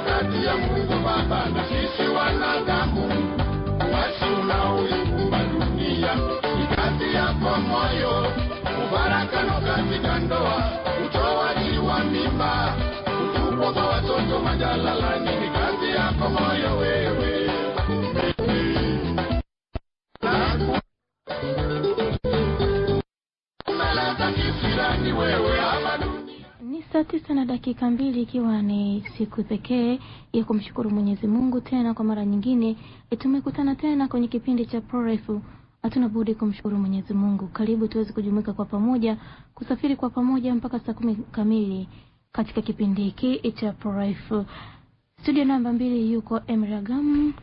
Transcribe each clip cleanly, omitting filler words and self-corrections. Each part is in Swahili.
kati ya Mungu Baba na sisi wanadamu. Uasi unaoikumba dunia ni kazi yako moyo. Ufarakano katika ndoa, utoaji wa mimba, utupo kwa watoto majalalani ni kazi yako moyo wewe. Ni saa 9:02 ikiwa ni siku pekee ya kumshukuru Mwenyezi Mungu tena kwa mara nyingine. Tumekutana tena kwenye kipindi cha ProLife. Hatuna budi kumshukuru Mwenyezi Mungu. Karibu tuweze kujumuika kwa pamoja, kusafiri kwa pamoja mpaka saa 10 kamili katika kipindi hiki cha ProLife. Studio namba 2 yuko Emragam,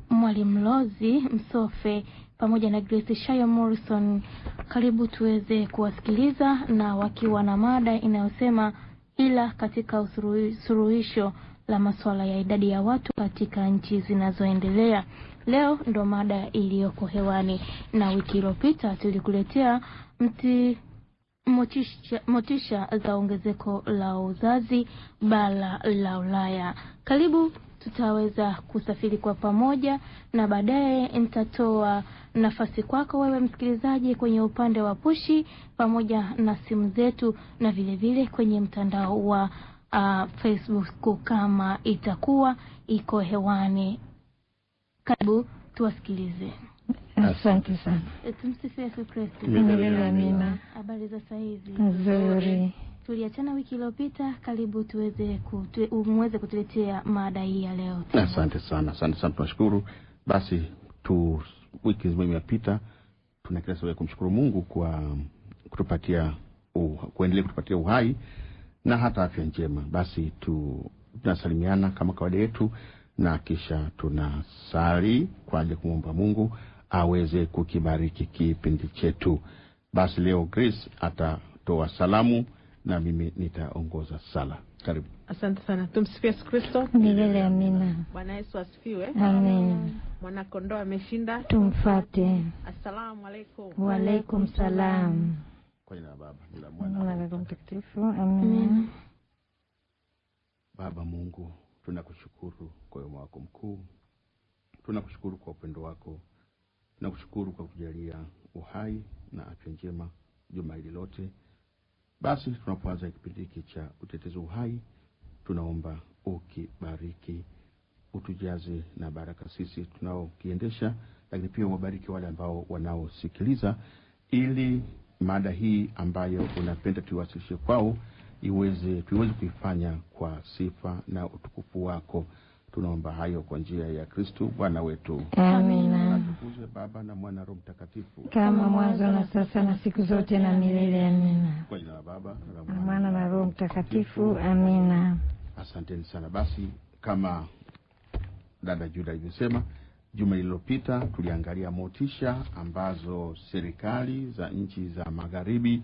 Mwalimu Lozi Msofe pamoja na Grace Shayo Morrison. Karibu tuweze kuwasikiliza na wakiwa na mada inayosema ila katika suluhisho la masuala ya idadi ya watu katika nchi zinazoendelea. Leo ndo mada iliyoko hewani, na wiki iliyopita tulikuletea motisha za ongezeko la uzazi bara la Ulaya. Karibu tutaweza kusafiri kwa pamoja, na baadaye nitatoa nafasi kwako wewe msikilizaji kwenye upande wa pushi pamoja na simu zetu, na vile vile kwenye mtandao wa Facebook kama itakuwa iko hewani. Karibu tuwasikilize. Asante sana. Tumsifu Yesu Kristo. Amina. Habari za saa hizi? Nzuri. Tuliachana wiki iliyopita. Karibu muweze kutuletea mada hii ya leo. Asante sana. Tunashukuru. Basi wiki nzima imepita, tunakila sababu kumshukuru Mungu kwa kutupatia kuendelea kutupatia uhai na hata afya njema. Basi tunasalimiana kama kawaida yetu, na kisha tunasali kwa ajili ya kumwomba Mungu aweze kukibariki kipindi chetu. Basi leo Grace atatoa salamu na mimi nitaongoza sala. Karibu. Asante sana. Tumsifu Yesu Kristo. Milele amina. Bwana Yesu asifiwe. Amen. Mwana kondoo ameshinda, tumfuate. Assalamu alaykum. Wa alaykum salam. Kwa jina la Baba na la Mwana na Roho Mtakatifu. Amen. Baba Mungu, tunakushukuru kwa wema wako mkuu. Tunakushukuru kwa upendo wako. Tunakushukuru kwa kujalia uhai na afya njema juma hili lote. Basi tunapoanza kipindi hiki cha utetezi uhai, tunaomba ukibariki, utujaze na baraka sisi tunaokiendesha, lakini pia uwabariki wale ambao wanaosikiliza, ili mada hii ambayo unapenda tuwasilishe kwao tuweze kuifanya kwa sifa na utukufu wako. Tunaomba hayo kwa njia ya Kristo Bwana wetu. Amina. Atukuzwe Baba na Mwana na Roho Mtakatifu, kama mwanzo na sasa na siku zote na milele. Amina. Kwa jina la Baba na Mwana na Roho Mtakatifu. Amina. Asanteni sana. Basi kama dada Juda ilivyosema, juma lililopita tuliangalia motisha ambazo serikali za nchi za magharibi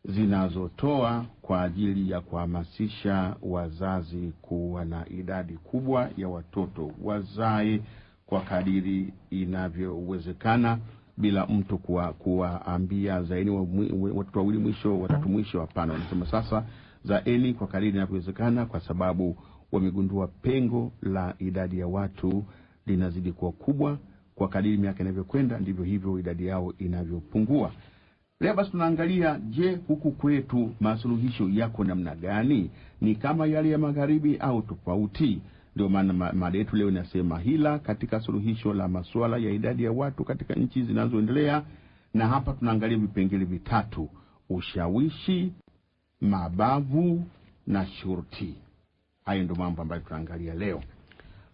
zinazotoa kwa ajili ya kuhamasisha wazazi kuwa na idadi kubwa ya watoto wazae kwa kadiri inavyowezekana, bila mtu kuwaambia zaidi watoto wawili mwisho, watatu mwisho. Hapana, wanasema sasa zaeni kwa kadiri inavyowezekana, kwa sababu wamegundua pengo la idadi ya watu linazidi kuwa kubwa. Kwa kadiri miaka inavyokwenda ndivyo hivyo idadi yao inavyopungua. Leo basi tunaangalia, je, huku kwetu masuluhisho yako namna gani? Ni kama yale ya magharibi au tofauti? Ndio maana mada yetu leo inasema hila katika suluhisho la masuala ya idadi ya watu katika nchi zinazoendelea. Na hapa tunaangalia vipengele vitatu: ushawishi, mabavu na shurti. Hayo ndio mambo ambayo tunaangalia leo.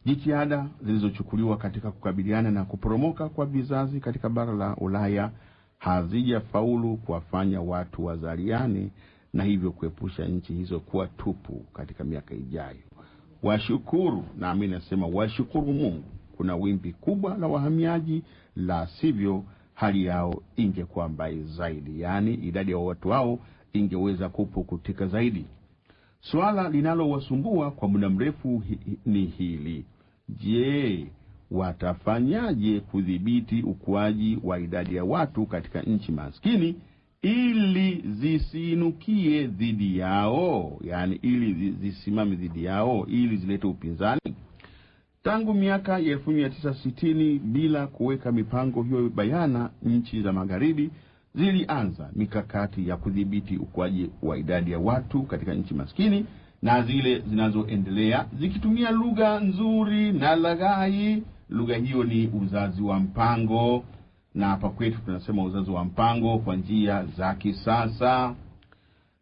Jitihada zilizochukuliwa katika kukabiliana na kuporomoka kwa vizazi katika bara la Ulaya hazijafaulu kuwafanya watu wazaliane, na hivyo kuepusha nchi hizo kuwa tupu katika miaka ijayo. Washukuru, na mimi nasema washukuru Mungu, kuna wimbi kubwa la wahamiaji, la sivyo hali yao ingekuwa mbaya zaidi, yani idadi ya watu hao ingeweza kupukutika zaidi. Swala linalowasumbua kwa muda mrefu ni hili: je, watafanyaje kudhibiti ukuaji wa idadi ya watu katika nchi maskini ili zisiinukie dhidi yao, yani ili zisimame dhidi yao, ili zilete upinzani. Tangu miaka ya 1960 bila kuweka mipango hiyo bayana, nchi za magharibi zilianza mikakati ya kudhibiti ukuaji wa idadi ya watu katika nchi maskini na zile zinazoendelea, zikitumia lugha nzuri na laghai. Lugha hiyo ni uzazi wa mpango, na hapa kwetu tunasema uzazi wa mpango kwa njia za kisasa.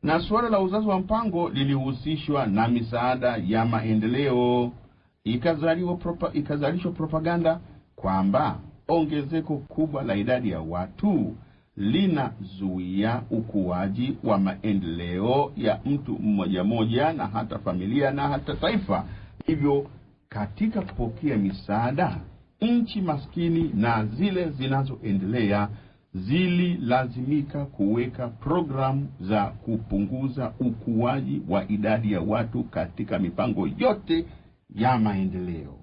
Na suala la uzazi wa mpango lilihusishwa na misaada ya maendeleo. Ikazalishwa propaganda kwamba ongezeko kubwa la idadi ya watu linazuia ukuaji wa maendeleo ya mtu mmoja mmoja na hata familia na hata taifa. Hivyo katika kupokea misaada, nchi maskini na zile zinazoendelea zililazimika kuweka programu za kupunguza ukuaji wa idadi ya watu katika mipango yote ya maendeleo.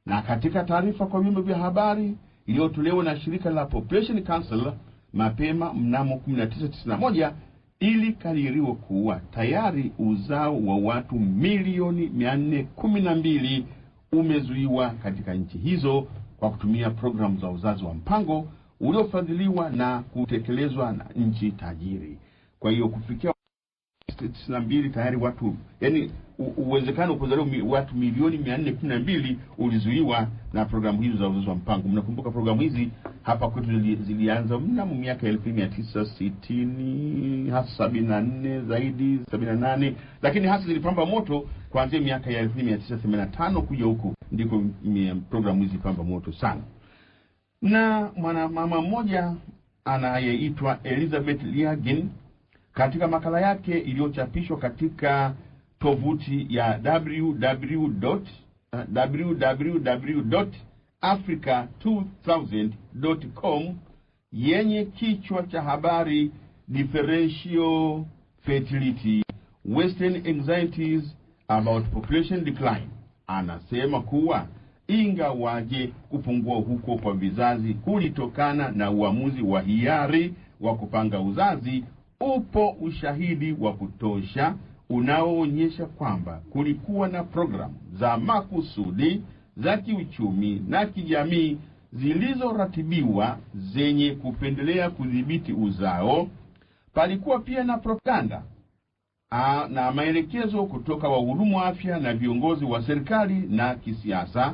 Na katika taarifa kwa vyombo vya habari iliyotolewa na shirika la Population Council mapema mnamo 1991, ilikadiriwa kuwa tayari uzao wa watu milioni 412 umezuiwa katika nchi hizo kwa kutumia programu za uzazi wa mpango uliofadhiliwa na kutekelezwa na nchi tajiri. Kwa hiyo kufikia 92 tayari watu, yani uwezekano kuzaliwa watu milioni 412 ulizuiwa na programu hizo za uzazi wa mpango. Mnakumbuka programu hizi hapa kwetu zilianza mnamo miaka 1960 hasa 74 zaidi 78, lakini hasa zilipamba moto kuanzia miaka ya 1985 kuja huko ndiko programu hizi pamba moto sana. Na mwanamama mmoja anayeitwa Elizabeth Liagen katika makala yake iliyochapishwa katika tovuti ya www.africa2000.com yenye kichwa cha habari Differential Fertility, Western Anxieties about Population Decline, anasema kuwa ingawaje kupungua huko kwa vizazi kulitokana na uamuzi wa hiari wa kupanga uzazi, upo ushahidi wa kutosha unaoonyesha kwamba kulikuwa na programu za makusudi za kiuchumi na kijamii zilizoratibiwa zenye kupendelea kudhibiti uzao. Palikuwa pia na propaganda na maelekezo kutoka wahudumu wa afya na viongozi wa serikali na kisiasa.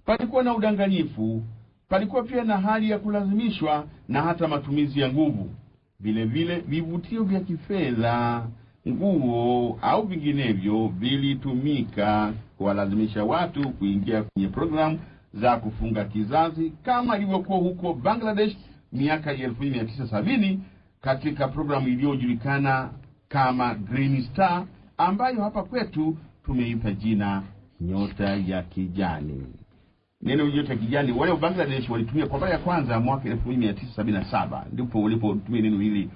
Palikuwa na udanganyifu, palikuwa pia na hali ya kulazimishwa na hata matumizi ya nguvu. Vile vile vivutio vya kifedha, nguo au vinginevyo vilitumika kuwalazimisha watu kuingia kwenye programu za kufunga kizazi, kama ilivyokuwa huko Bangladesh miaka ya 1970 katika programu iliyojulikana kama Green Star, ambayo hapa kwetu tumeipa jina nyota ya kijani. Neno nyota ya kijani wale wa Bangladesh walitumia kwa mara ya kwanza mwaka 1977, ndipo walipotumia neno hili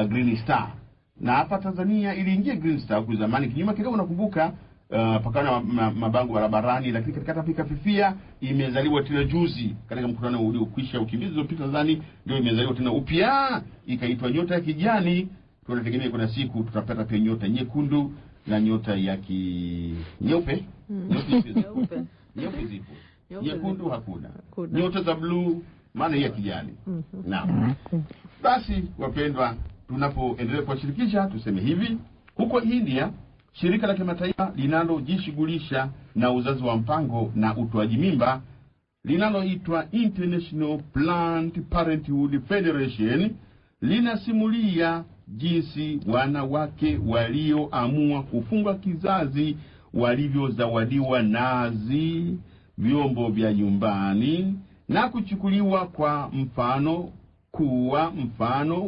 Green Star. Na hapa Tanzania iliingia Green Star kwa zamani kinyuma kidogo, nakumbuka pakana mabango barabarani, lakini katika Afrika fifia imezaliwa tena juzi katika mkutano uliokwisha ukimbizi uliopita, nadhani ndio imezaliwa tena upya ikaitwa nyota ya kijani. Tunategemea kuna siku tutapata pia nyota nyekundu na nyota ya nyeupe. Nyeupe zipo, nyekundu hakuna. Nyota za blue maana ya kijani. Naam. Basi wapendwa, tunapoendelea kuwashirikisha tuseme hivi, huko India shirika la kimataifa linalojishughulisha na uzazi wa mpango na utoaji mimba linaloitwa International Planned Parenthood Federation linasimulia jinsi wanawake walioamua kufunga kizazi walivyozawadiwa nazi, vyombo vya nyumbani na kuchukuliwa kwa mfano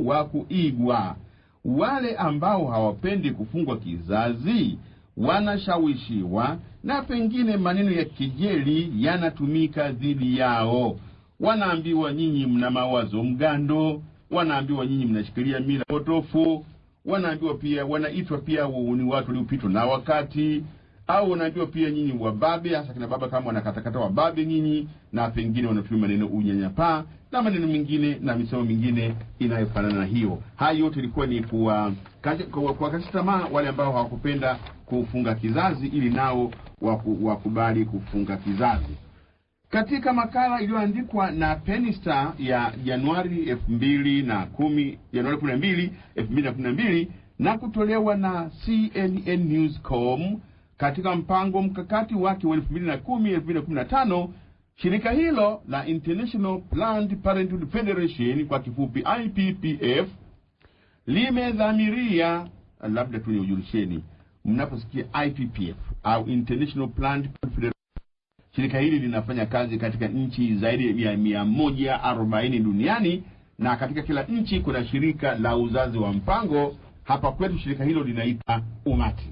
wa kuigwa. Wale ambao hawapendi kufungwa kizazi wanashawishiwa na pengine maneno ya kejeli yanatumika dhidi yao. Wanaambiwa nyinyi mna mawazo mgando, wanaambiwa nyinyi mnashikilia mila potofu, wanaambiwa pia, wanaitwa pia ni watu waliopitwa na wakati. au unajua pia nyinyi wababe, hasa kina baba kama wanakatakata wababe nyinyi, na pengine wanatumia maneno unyanyapaa na maneno mengine na misemo mingine inayofanana na hiyo. Hayo yote ilikuwa ni kuwakatisha tamaa wale ambao hawakupenda kufunga kizazi, ili nao wakubali kufunga kizazi. Katika makala iliyoandikwa na Penny Star ya Januari 2012 na kutolewa na CNN Newscom katika mpango mkakati wake wa 2010-2015, shirika hilo la International Planned Parenthood Federation, kwa kifupi IPPF, limedhamiria, labda tu niujulisheni mnaposikia IPPF au International Planned Parenthood Federation, shirika hili linafanya kazi katika nchi zaidi ya 140 duniani, na katika kila nchi kuna shirika la uzazi wa mpango. Hapa kwetu shirika hilo linaitwa Umati.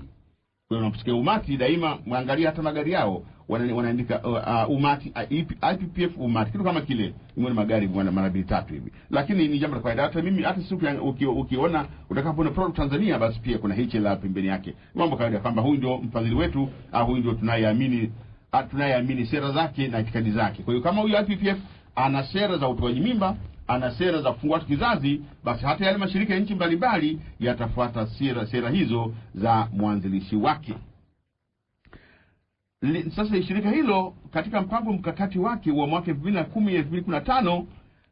Kwa hiyo unaposikia Umati, daima muangalia hata magari yao wanaandika Umati, IPPF Umati, kitu kama kile. Ni magari mara 2-3 hivi, lakini ni jambo la kawaida. Hata mimi hata siku ukiona utakapoona product Tanzania, basi pia kuna hichi la pembeni yake. Mambo kawaida kwamba huyu ndio mfadhili wetu, au huyu ndio tunayeamini sera zake na itikadi zake. Kwa hiyo kama huyu IPPF ana sera za utoaji mimba, ana sera za kufungua kizazi, basi hata yale mashirika ya nchi mbalimbali yatafuata sera hizo za mwanzilishi wake. Sasa shirika hilo katika mpango mkakati wake wa mwaka 2010-2015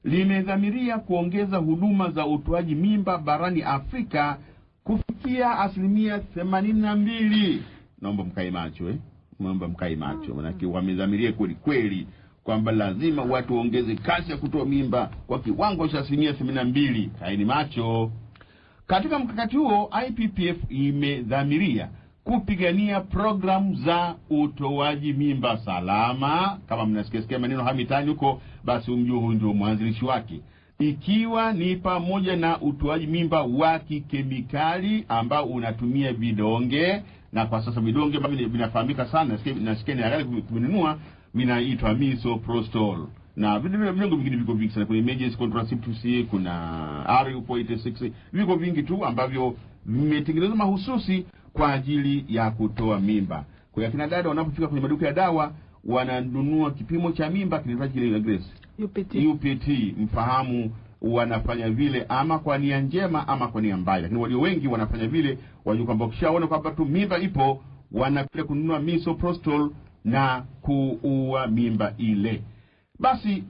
limedhamiria kuongeza huduma za utoaji mimba barani Afrika kufikia 82%. Naomba mkae macho maana wamedhamiria kweli kwamba lazima watu waongeze kasi ya kutoa mimba kwa kiwango cha 82%. Kaeni macho. Katika mkakati huo, IPPF imedhamiria kupigania programu za utoaji mimba salama. Kama mnasikia maneno hamitani huko, basi huyu ndio mwanzilishi wake, ikiwa ni pamoja na utoaji mimba wa kikemikali ambao unatumia vidonge, na kwa sasa vidonge vinafahamika sana, nasikia ni gari kuvinunua, vinaitwa misoprostol, na vidonge vingine viko vingi sana. Kuna emergency contraceptives, kuna RU486, viko vingi tu ambavyo vimetengenezwa mahususi kwa ajili ya kutoa mimba. Kwa hiyo kina dada wanapofika kwenye maduka ya dawa, wananunua kipimo cha mimba kinaitwa kile Grace UPT, mfahamu wanafanya vile ama kwa nia njema ama kwa nia mbaya, lakini walio wengi wanafanya vile wajua kwamba ukishaona kwamba tu mimba ipo, wanakwenda kununua misoprostol na kuua mimba ile. Basi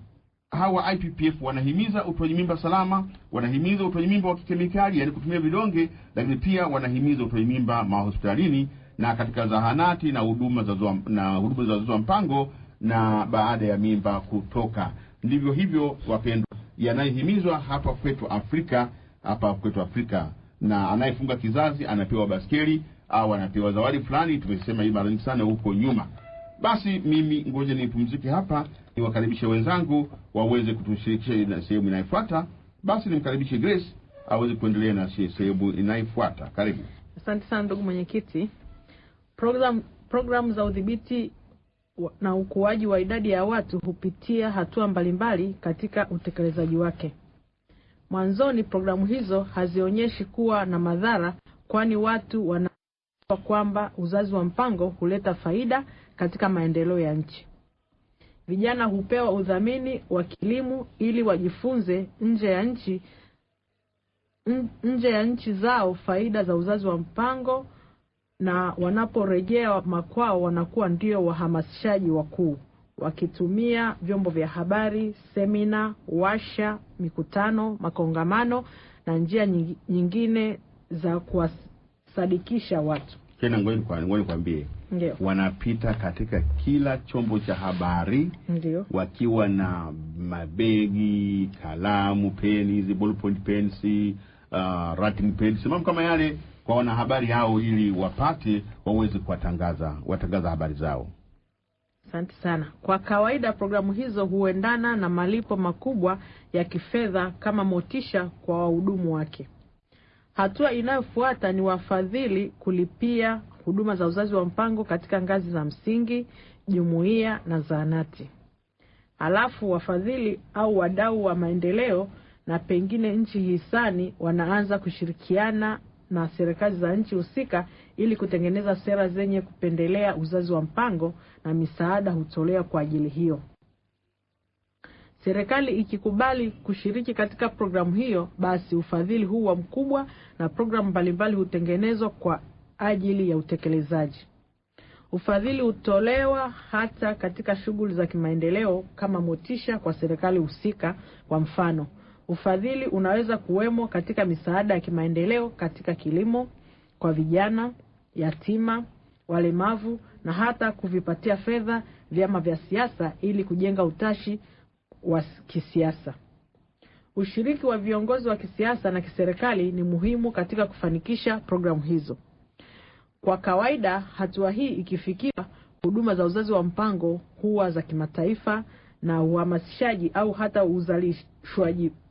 hawa IPPF wanahimiza utoaji mimba salama, wanahimiza utoaji mimba wa kikemikali, yani kutumia vidonge, lakini pia wanahimiza utoaji mimba mahospitalini na katika zahanati na huduma za uzazi wa mpango na baada ya mimba kutoka. Ndivyo hivyo wapendwa, yanahimizwa hapa kwetu Afrika, na anayefunga kizazi anapewa baskeli au anapewa zawadi fulani. Tumesema hii mara nyingi sana huko nyuma. Basi mimi ngoja nipumzike hapa, niwakaribishe wenzangu waweze kutushirikisha na sehemu inayofuata. Basi nimkaribishe Grace aweze kuendelea na sehemu inayofuata. Karibu. Asante sana ndugu mwenyekiti. Program za udhibiti na ukuaji wa idadi ya watu hupitia hatua mbalimbali katika utekelezaji wake. Mwanzoni programu hizo hazionyeshi kuwa na madhara, kwani watu wanaelewa kwamba uzazi wa mpango huleta faida katika maendeleo ya nchi. Vijana hupewa udhamini wa kilimo ili wajifunze nje ya nchi zao faida za uzazi wa mpango, na wanaporejea makwao wanakuwa ndio wahamasishaji wakuu, wakitumia vyombo vya habari, semina, washa, mikutano, makongamano na njia nyingine za kuwasadikisha watu. Tena ngoja nikwambie, wanapita katika kila chombo cha habari, ndio wakiwa na mabegi, kalamu, peni, ballpoint pens, writing pens, mambo kama yale, kwa wanahabari hao, ili wapate waweze watangaza habari zao. Asante sana. Kwa kawaida programu hizo huendana na malipo makubwa ya kifedha kama motisha kwa wahudumu wake. Hatua inayofuata ni wafadhili kulipia huduma za uzazi wa mpango katika ngazi za msingi, jumuiya na zahanati. Halafu wafadhili au wadau wa maendeleo na pengine nchi hisani wanaanza kushirikiana na serikali za nchi husika ili kutengeneza sera zenye kupendelea uzazi wa mpango, na misaada hutolewa kwa ajili hiyo. Serikali ikikubali kushiriki katika programu hiyo, basi ufadhili huwa mkubwa na programu mbalimbali hutengenezwa kwa ajili ya utekelezaji. Ufadhili hutolewa hata katika shughuli za kimaendeleo kama motisha kwa serikali husika. Kwa mfano, ufadhili unaweza kuwemo katika misaada ya kimaendeleo katika kilimo, kwa vijana, yatima, walemavu, na hata kuvipatia fedha vyama vya siasa ili kujenga utashi wa kisiasa. Ushiriki wa viongozi wa kisiasa na kiserikali ni muhimu katika kufanikisha programu hizo. Kwa kawaida, hatua hii ikifikiwa, huduma za uzazi wa mpango huwa za kimataifa na uhamasishaji au hata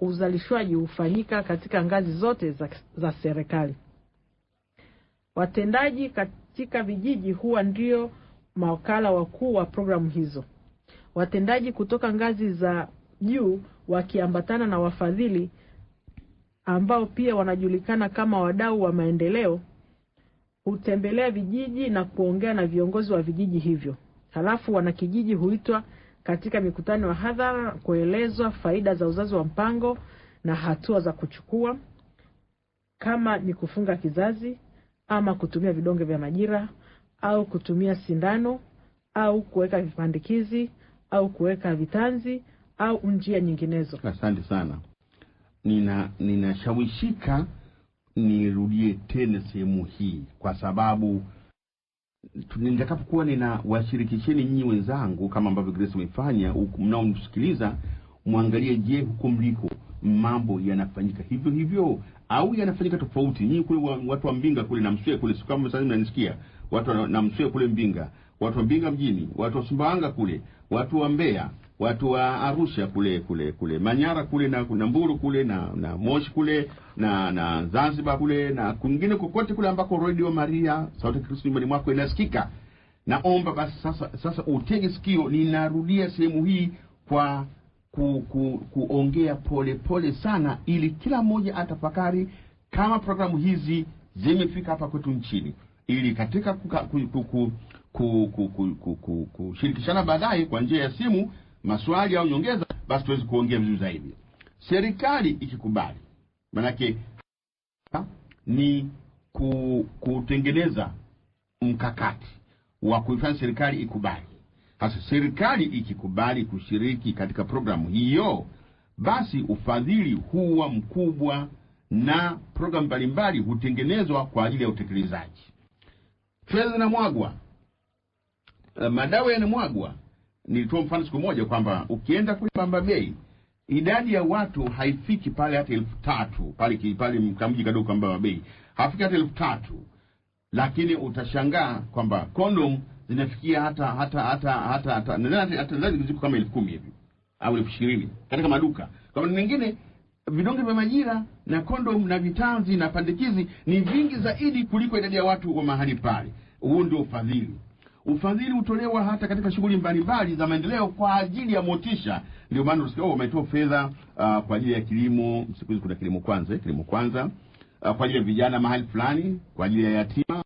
uzalishwaji hufanyika katika ngazi zote za serikali. Watendaji katika vijiji huwa ndio mawakala wakuu wa programu hizo. Watendaji kutoka ngazi za juu wakiambatana na wafadhili ambao pia wanajulikana kama wadau wa maendeleo hutembelea vijiji na kuongea na viongozi wa vijiji hivyo. Halafu wanakijiji huitwa katika mikutano ya hadhara kuelezwa faida za uzazi wa mpango na hatua za kuchukua, kama ni kufunga kizazi ama kutumia vidonge vya majira au kutumia sindano au kuweka vipandikizi au kuweka vitanzi au njia nyinginezo. Asante sana. Ninashawishika nirudie tena sehemu hii kwa sababu nitakapokuwa ninawashirikisheni nyinyi wenzangu kama ambavyo Grace umefanya, mnaomsikiliza muangalie, je, huko mliko mambo yanafanyika hivyo hivyo au yanafanyika tofauti? Nyinyi kule watu wa Mbinga kule na Mswe kule, kama sasa mnanisikia, watu na Mswe kule Mbinga, watu wa Mbinga mjini, watu wa Sumbawanga kule, watu wa Mbeya, watu wa Arusha kule Manyara kule na Mbulu kule na Moshi kule na Zanzibar kule na kwingine kokote kule ambako Radio Maria sauti ya Kristo nyumbani mwako inasikika. Naomba basi sasa utege sikio. Ninarudia sehemu hii kwa kuongea pole sana, ili kila mmoja atafakari kama programu hizi zimefika hapa kwetu nchini, ili katika kushirikishana baadaye kwa njia ya simu, maswali au nyongeza, basi tuweze kuongea vizuri zaidi. Serikali ikikubali, manake ni kutengeneza mkakati wa kuifanya serikali ikubali. Hasa serikali ikikubali kushiriki katika programu hiyo, basi ufadhili huwa mkubwa na programu mbalimbali hutengenezwa kwa ajili ya utekelezaji. Fedha zinamwagwa, madawa yanamwagwa. Nilitoa mfano siku moja kwamba ukienda kule Mbamba Bay, idadi ya watu haifiki pale hata 3,000 pale mkamji kadogo kwa Mbamba Bay, hafiki hata 3,000, lakini utashangaa kwamba kondom zinafikia hata nadhani ziko kama 10,000 hivi au 20,000 katika maduka. Kama nyingine vidonge vya majira na kondom na vitanzi na pandikizi ni vingi zaidi kuliko idadi ya watu wa mahali pale. Huo ndio ufadhili. Ufadhili utolewa hata katika shughuli mbalimbali za maendeleo kwa ajili ya motisha. Ndio maana unasikia wametoa fedha kwa ajili ya kilimo. Siku hizi kuna kilimo kwanza kwa ajili ya vijana mahali fulani, kwa ajili ya yatima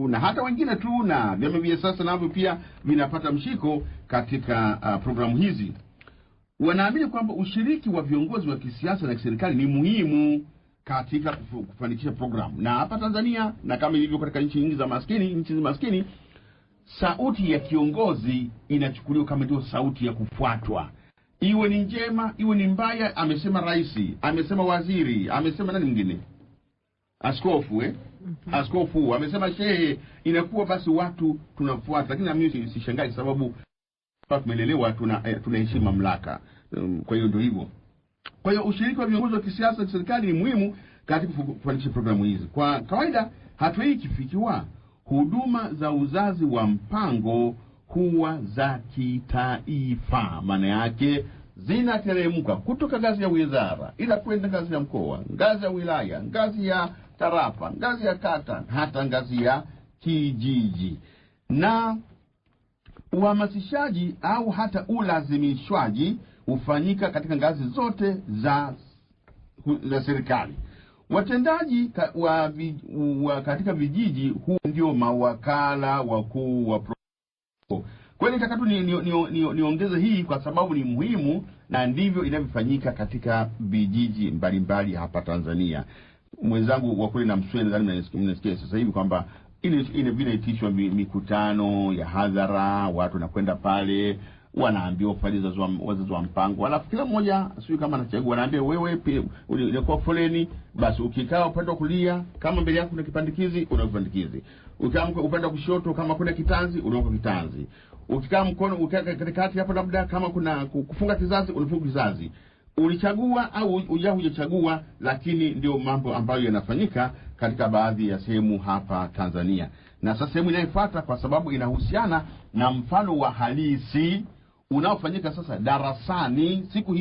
na hata wengine tu, na vyama vya sasa navyo pia vinapata mshiko katika programu hizi. Wanaamini kwamba ushiriki wa viongozi wa kisiasa na kiserikali ni muhimu katika kufanikisha programu. Na hapa Tanzania, na kama ilivyo katika nchi nyingi za maskini, sauti ya kiongozi inachukuliwa kama ndio sauti ya kufuatwa. Iwe ni njema, iwe ni mbaya, amesema rais, amesema waziri, amesema nani mwingine? Askofu Askofu amesema shehe, inakuwa basi watu tunafuata. Lakini na mimi sishangai sababu tumelelewa tunaheshimu mamlaka. Kwa hiyo ndio hivyo. Kwa hiyo ushiriki wa viongozi wa kisiasa na serikali ni muhimu katika kufanikisha programu hizi. Kwa kawaida hatua hii ikifikiwa, huduma za uzazi wa mpango huwa za kitaifa. Maana yake zinateremka kutoka ngazi ya wizara ila kwenda ngazi ya mkoa, ngazi ya wilaya, ngazi ya tarafa, ngazi ya kata, hata ngazi ya kijiji. Na uhamasishaji au hata ulazimishwaji hufanyika katika ngazi zote za serikali. Watendaji katika vijiji, huu ndio mawakala wakuu wa kwa hiyo nataka tu niongeze hii kwa sababu ni muhimu, na ndivyo inavyofanyika katika vijiji mbalimbali hapa Tanzania. Mwenzangu wa kule na Mswele nadhani mnasikia sasa hivi kwamba ile vinaitishwa mikutano ya hadhara, watu wanakwenda pale, wanaambiwa wazazi wa mpango, alafu kila mmoja sio kama anachagua, anaambia wewe pia ulikuwa foleni, basi ukikaa upande wa kulia kama mbele yako kuna kipandikizi una kipandikizi, ukikaa upande wa kushoto kama kuna kitanzi unaweka kitanzi, ukikaa mkono ukikaa katikati hapo labda kama kuna kufunga kizazi unafunga kizazi. Ulichagua au hujachagua, lakini ndio mambo ambayo yanafanyika katika baadhi ya sehemu hapa Tanzania. Na sasa sehemu inayofuata, kwa sababu inahusiana na mfano wa halisi unaofanyika sasa darasani siku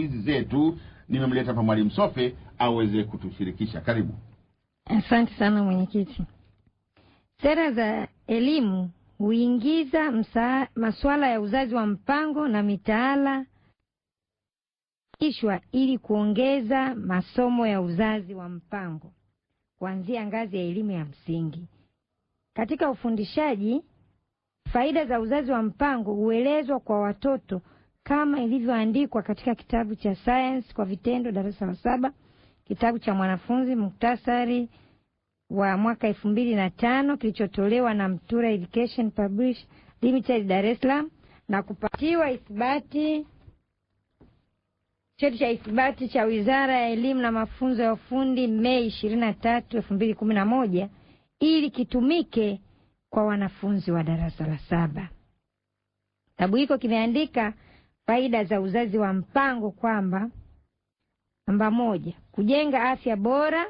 hizi zetu, nimemleta hapa Mwalimu Sofe aweze kutushirikisha. Karibu. Asante sana mwenyekiti. Sera za elimu huingiza masuala ya uzazi wa mpango na mitaala ili kuongeza masomo ya uzazi wa mpango kuanzia ngazi ya elimu ya msingi. Katika ufundishaji, faida za uzazi wa mpango huelezwa kwa watoto kama ilivyoandikwa katika kitabu cha Science kwa Vitendo darasa la 7, kitabu cha mwanafunzi muktasari wa mwaka 2005 kilichotolewa na Mtura Education Publish Limited Dar es Salaam na kupatiwa cheti cha ithibati cha Wizara ya Elimu na Mafunzo ya Ufundi Mei 23, 2011 ili kitumike kwa wanafunzi wa darasa la 7. Kitabu hiko kimeandika faida za uzazi wa mpango kwamba namba 1, kujenga afya bora,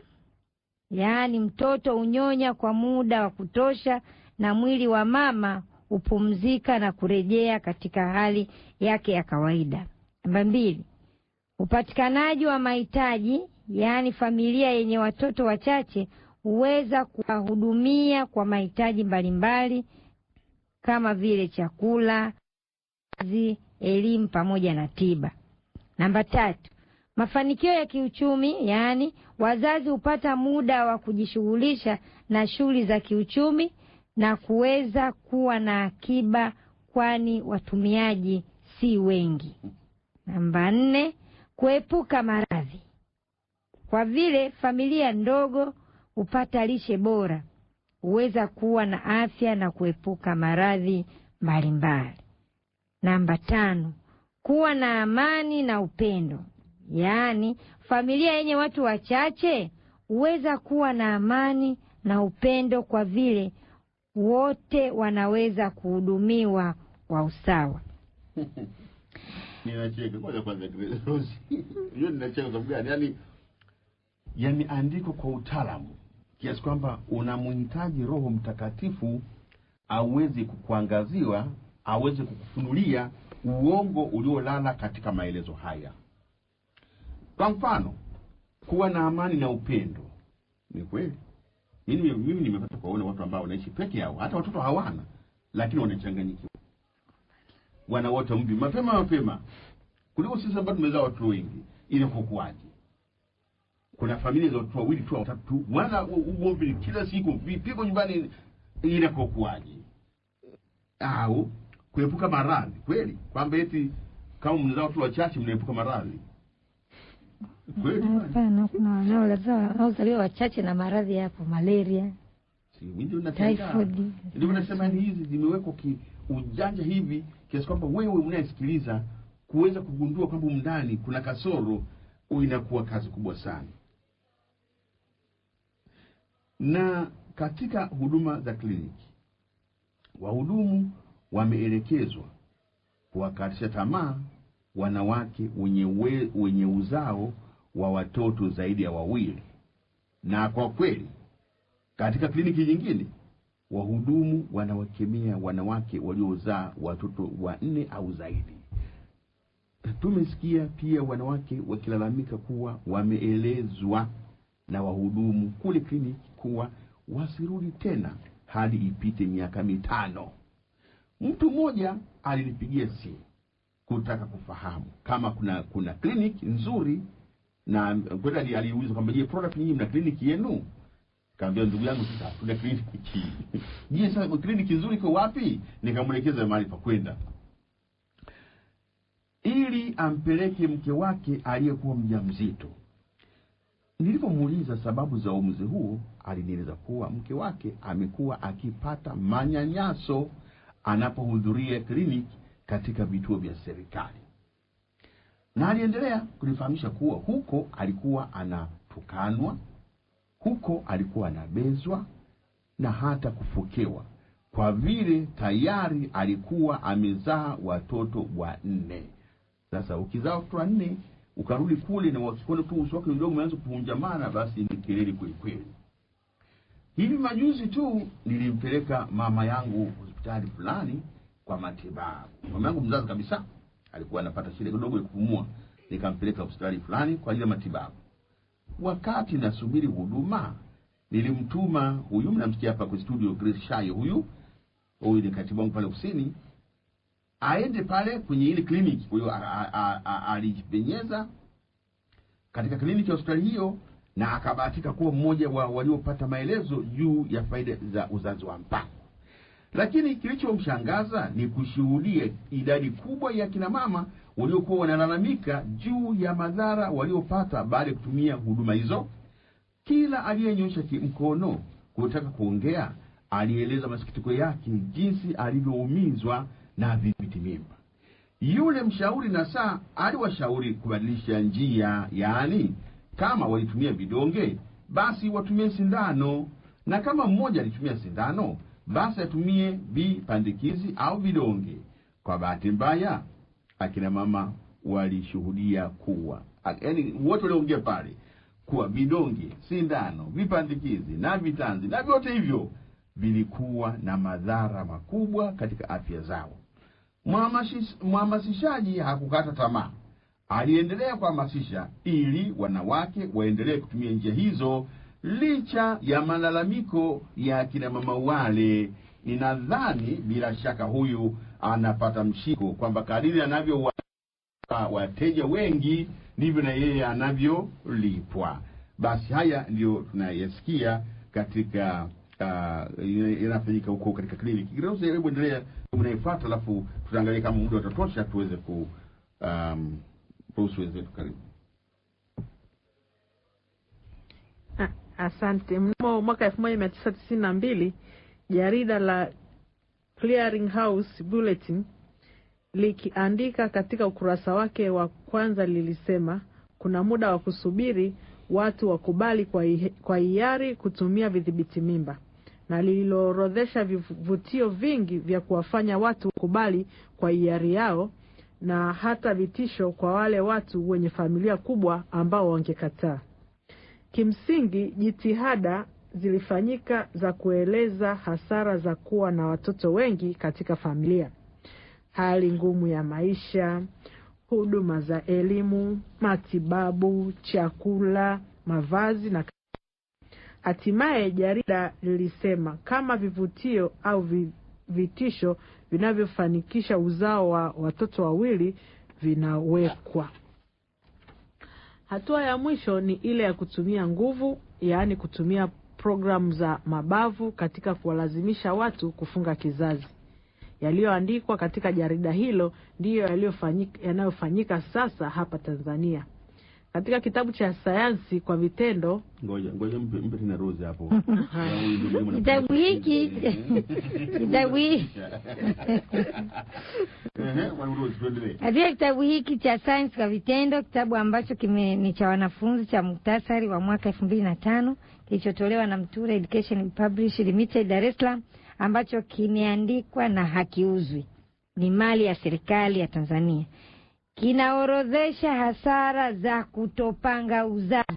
yaani mtoto unyonya kwa muda wa kutosha na mwili wa mama upumzika na kurejea katika hali yake ya kawaida. Namba 2, upatikanaji wa mahitaji, yaani familia yenye watoto wachache huweza kuwahudumia kwa mahitaji mbalimbali kama vile chakula, elimu pamoja na tiba. Namba 3, mafanikio ya kiuchumi, yaani wazazi hupata muda wa kujishughulisha na shughuli za kiuchumi na kuweza kuwa na akiba kwani watumiaji si wengi. Namba 4, kuepuka maradhi. Kwa vile familia ndogo hupata lishe bora, huweza kuwa na afya na kuepuka maradhi mbalimbali. Namba 5, kuwa na amani na upendo. Yaani familia yenye watu wachache huweza kuwa na amani na upendo kwa vile wote wanaweza kuhudumiwa kwa usawa. Ninacheka kwanza Rosi. Hiyo ninacheka sababu gani? Yaani andiko kwa utaalamu kiasi kwamba unamhitaji Roho Mtakatifu aweze kukuangaziwa, aweze kukufunulia uongo uliolala katika maelezo haya. Kwa mfano, kuwa na amani na upendo. Ni kweli. Mimi nimepata kuona watu ambao wanaishi peke yao, hata watoto hawana, lakini wanachanganyikiwa. Wana wote mbi mapema kuliko sisi ambao tumezaa watu wengi. Ile kukuaje? Kuna familia za watu wawili tu watatu, wana ugomvi kila siku, vipigo nyumbani. Ile kukuaje? Au kuepuka maradhi. Kweli kwamba eti kama mnazaa watu wachache mnaepuka maradhi. Kweli? Hapana, kuna wanaozaliwa wachache na maradhi hapo, malaria, typhoid. Ndio nasema hizi zimewekwa ujanja hivi kiasi kwamba wewe unayesikiliza kuweza kugundua kwamba ndani kuna kasoro, inakuwa kazi kubwa sana. Na katika huduma za kliniki, wahudumu wameelekezwa kuwakatisha tamaa wanawake wenye uzao wa watoto zaidi ya 2. Na kwa kweli katika kliniki nyingine wahudumu wanawakemea wanawake waliozaa watoto 4 au zaidi. Tumesikia pia wanawake wakilalamika kuwa wameelezwa na wahudumu kule kliniki kuwa wasirudi tena hadi ipite miaka 5. Mtu mmoja alinipigia simu kutaka kufahamu kama kuna kliniki nzuri Na kwenda aliuliza kwamba je, product nyinyi mna kliniki yenu? Kaambia ndugu yangu sasa tuna kliniki. Je, sasa kliniki nzuri iko wapi? Nikamwelekeza mahali pa kwenda. Ili ampeleke mke wake aliyekuwa mjamzito. Nilipomuuliza sababu za uamuzi huu, alinieleza kuwa mke wake amekuwa akipata manyanyaso anapohudhuria kliniki katika vituo vya serikali. Na aliendelea kunifahamisha kuwa huko alikuwa anatukanwa, huko alikuwa anabezwa na hata kufokewa, kwa vile tayari alikuwa amezaa watoto 4. Sasa ukizaa watoto 4 ukarudi kule na wakikona tu uso wake mdogo umeanza kuvunjamana, basi ni kelele kweli kweli. Hivi majuzi tu nilimpeleka mama yangu hospitali fulani kwa matibabu. Mama yangu mzazi kabisa alikuwa anapata shida kidogo ya kupumua. Nikampeleka hospitali fulani kwa ajili ya matibabu. Wakati nasubiri huduma, nilimtuma huyu, mnamsikia hapa kwa studio, Grace Shayo, huyu ni katibu wangu pale ofisini, aende pale kwenye ile kliniki. Kwa hiyo alijipenyeza katika kliniki ya hospitali hiyo, na akabahatika kuwa mmoja wa waliopata maelezo juu ya faida za uzazi wa mpango. Lakini kilichomshangaza ni kushuhudia idadi kubwa ya kina mama waliokuwa wanalalamika juu ya madhara waliopata baada ya kutumia huduma hizo. Kila aliyenyosha mkono kutaka kuongea alieleza masikitiko yake jinsi alivyoumizwa na vibiti mimba. Yule mshauri nasaa aliwashauri kubadilisha njia, yaani kama walitumia vidonge basi watumie sindano, na kama mmoja alitumia sindano basi atumie vipandikizi au vidonge. Kwa bahati mbaya akina mama walishuhudia kuwa, yaani wote waliongea pale, kuwa vidonge, sindano, vipandikizi na vitanzi na vyote hivyo vilikuwa na madhara makubwa katika afya zao. Mhamasishaji hakukata tamaa. Aliendelea kuhamasisha ili wanawake waendelee kutumia njia hizo licha ya malalamiko ya kina mama wale. Ninadhani bila shaka huyu anapata mshiko kwamba kadiri anavyo wateja wengi ndivyo na yeye anavyolipwa. Basi haya ndio tunayasikia katika inafanyika huko katika kliniki. Kirozo, hebu endelea mnaifuata, alafu tutaangalia kama muda utatosha tuweze kuhusu wetu. Karibu. Asante. Mnamo mwaka 1992 jarida la Clearing House Bulletin likiandika katika ukurasa wake wa kwanza lilisema kuna muda wa kusubiri watu wakubali kwa hiari kutumia vidhibiti mimba, na lililoorodhesha vivutio vingi vya kuwafanya watu wakubali kwa hiari yao, na hata vitisho kwa wale watu wenye familia kubwa ambao wangekataa. Kimsingi jitihada zilifanyika za kueleza hasara za kuwa na watoto wengi katika familia, hali ngumu ya maisha, huduma za elimu, matibabu, chakula, mavazi na hatimaye jarida lilisema kama vivutio au vitisho vinavyofanikisha uzao wa watoto wawili vinawekwa. Hatua ya mwisho ni ile ya kutumia nguvu, yaani kutumia programu za mabavu katika kuwalazimisha watu kufunga kizazi. Yaliyoandikwa katika jarida hilo ndiyo yanayofanyika sasa hapa Tanzania. Katika kitabu cha sayansi kwa vitendo, ngoja mpe tena Rose hapo. Kitabu hiki katika kitabu hiki cha sayansi kwa vitendo, kitabu ambacho ni cha wanafunzi, cha muhtasari wa mwaka 2005, kilichotolewa na Mtura Education Publishing Limited Dar es Salaam, ambacho kimeandikwa na hakiuzwi, ni mali ya serikali ya Tanzania. Kinaorodhesha hasara za kutopanga uzazi.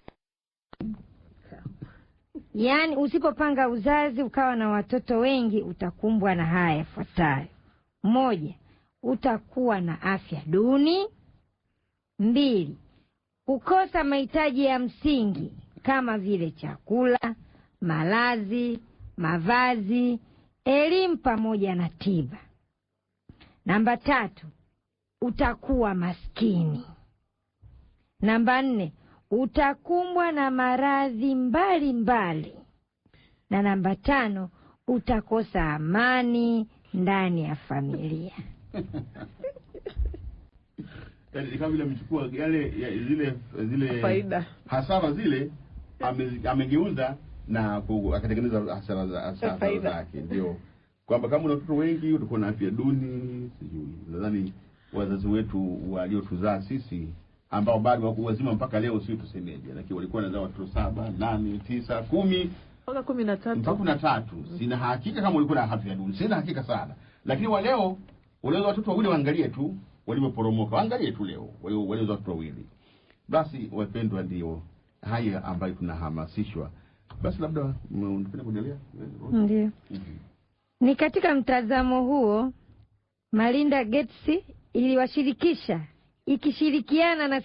Yaani usipopanga uzazi ukawa na watoto wengi utakumbwa na haya yafuatayo. 1, utakuwa na afya duni. 2, kukosa mahitaji ya msingi kama vile chakula, malazi, mavazi, elimu pamoja na tiba. Namba 3, utakuwa maskini. Namba 4, utakumbwa na maradhi mbalimbali. Na namba 5, utakosa amani ndani ya familia. Yaani kama vile amechukua zile faida, hasara zile amegeuza na akatengeneza hasara zake. Ndio kwamba kama una watoto wengi utakuwa na afya duni, sijui. Nadhani wazazi wetu waliotuzaa sisi ambao bado wako wazima mpaka leo, sio tusemeje, lakini walikuwa wanazaa watoto 7, 8, 9, 10 mpaka 13. Mpaka 13. Sina hakika kama walikuwa na afya duni, sina hakika sana. Lakini wa leo watoto wawili waangalie tu walivyoporomoka. Waangalie tu leo wale watoto wawili. Basi wapendwa, ndio haya ambayo tunahamasishwa. Basi labda unapenda kuendelea? Ndio. Ni katika mtazamo huo Melinda Gates ikishirikiana na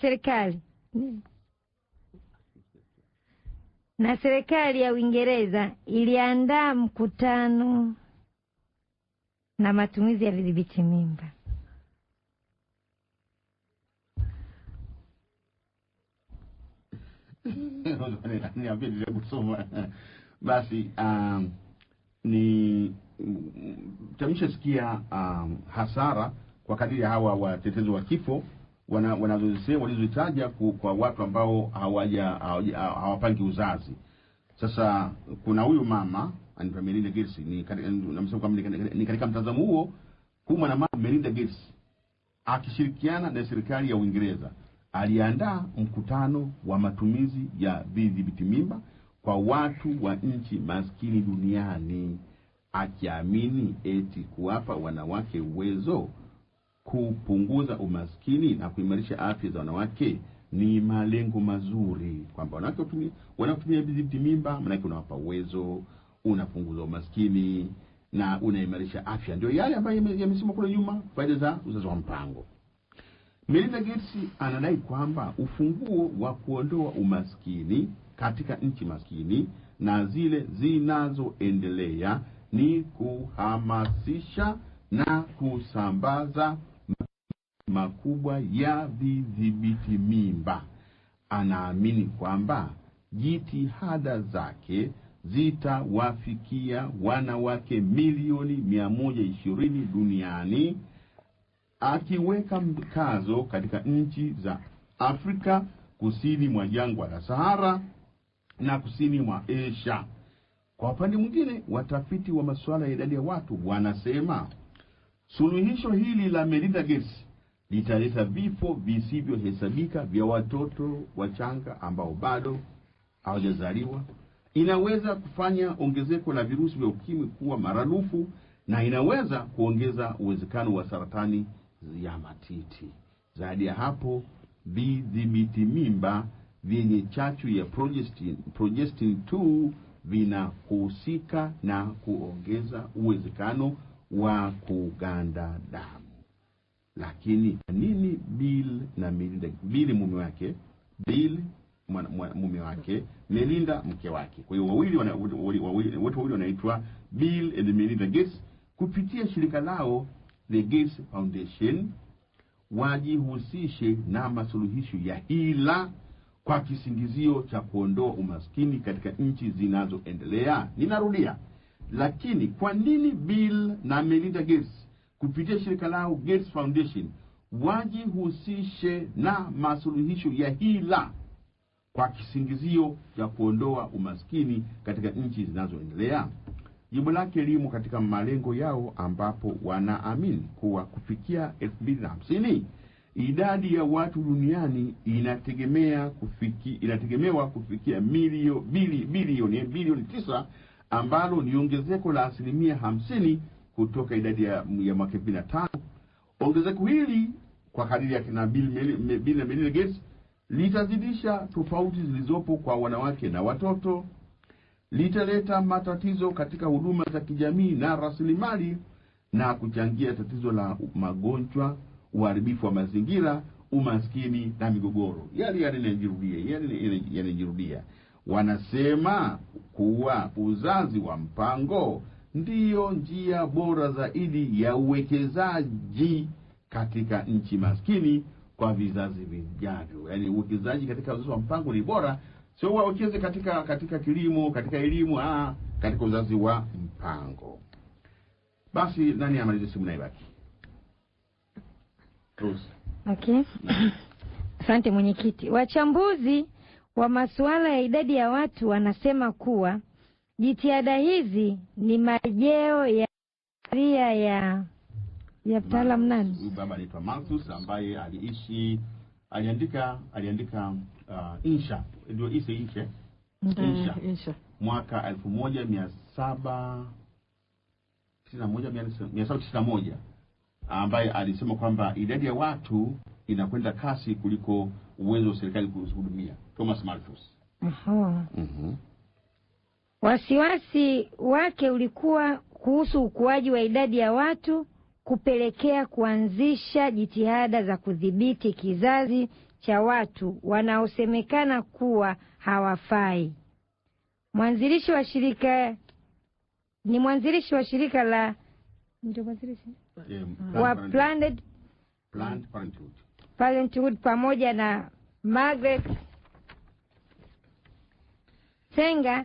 serikali ya Uingereza iliandaa mkutano na matumizi ya vidhibiti mimba. Niambie kusoma. Basi ni tamshasikia hasara kwa kadiri ya hawa watetezi wa kifo wanazozisema walizozitaja kwa watu ambao hawapangi uzazi. Sasa kuna huyu mama anaitwa Melinda Gates, ni katika mtazamo huo na mama Melinda Gates akishirikiana na serikali ya Uingereza aliandaa mkutano wa matumizi ya vidhibiti mimba kwa watu wa nchi maskini duniani, akiamini eti kuwapa wanawake uwezo kupunguza umaskini na kuimarisha afya za wanawake ni malengo mazuri, kwamba wanawake wanatumia vidhibiti mimba maana unawapa uwezo, unapunguza umaskini na unaimarisha afya. Ndio yale ambayo yamesema kule nyuma, faida za uzazi wa mpango. Melinda Gates anadai kwamba ufunguo wa kuondoa umaskini katika nchi maskini na zile zinazoendelea ni kuhamasisha na kusambaza makubwa ya vidhibiti mimba. Anaamini kwamba jitihada zake zitawafikia wanawake milioni 120 duniani, akiweka mkazo katika nchi za Afrika kusini mwa jangwa la Sahara na kusini mwa Asia. Kwa upande mwingine, watafiti wa masuala ya idadi ya watu wanasema suluhisho hili la Melinda Gates litaleta vifo visivyohesabika vya watoto wachanga ambao bado hawajazaliwa, inaweza kufanya ongezeko la virusi vya ukimwi kuwa maradufu, na inaweza kuongeza uwezekano wa saratani ya matiti. Zaidi ya hapo, vidhibiti mimba vyenye chachu ya progestin 2 vinahusika na kuongeza uwezekano wa kuganda damu. Lakini nini Bill na Melinda? Bill mume wake, Melinda mke wake. Kwa hiyo wote wawili wanaitwa Bill and Melinda Gates. Kupitia shirika lao The Gates Foundation wajihusishe na masuluhisho ya hila kwa kisingizio cha kuondoa umaskini katika nchi zinazoendelea. Ninarudia, lakini kwa nini Bill na Melinda Gates kupitia shirika lao Gates Foundation wajihusishe na masuluhisho ya hila kwa kisingizio cha kuondoa umaskini katika nchi zinazoendelea? Jibu lake limo katika malengo yao, ambapo wanaamini kuwa kufikia 2050 idadi ya watu duniani inategemewa kufikia bilioni 9, ambalo ni ongezeko la 50% kutoka idadi ya mwaka 2005. Ongezeko hili kwa kadiri ya kina Bill na Melinda Gates litazidisha tofauti zilizopo kwa wanawake na watoto, litaleta matatizo katika huduma za kijamii na rasilimali, na kuchangia tatizo la magonjwa, uharibifu wa mazingira, umaskini na migogoro. Yale yanajirudia. Wanasema kuwa uzazi wa mpango ndiyo njia bora zaidi ya uwekezaji katika nchi maskini kwa vizazi vijavyo. Yaani uwekezaji katika uzazi wa mpango ni bora, sio uwekeze katika kilimo, katika elimu, katika uzazi wa mpango. Basi nani amalize simu na ibaki? Okay. Asante mwenyekiti. Wachambuzi wa masuala ya idadi ya watu wanasema kuwa jitihada hizi ni marejeo ya sheria ya mtaalamu nani? Huyu baba anaitwa Malthus ambaye aliandika insha, ndio insha mwaka 1791 ambaye alisema kwamba idadi ya watu inakwenda kasi kuliko uwezo wa serikali kuhudumia. Thomas Malthus. Wasiwasi wake ulikuwa kuhusu ukuaji wa idadi ya watu kupelekea kuanzisha jitihada za kudhibiti kizazi cha watu wanaosemekana kuwa hawafai. Mwanzilishi wa shirika la Planned Parenthood pamoja na Margaret Sanger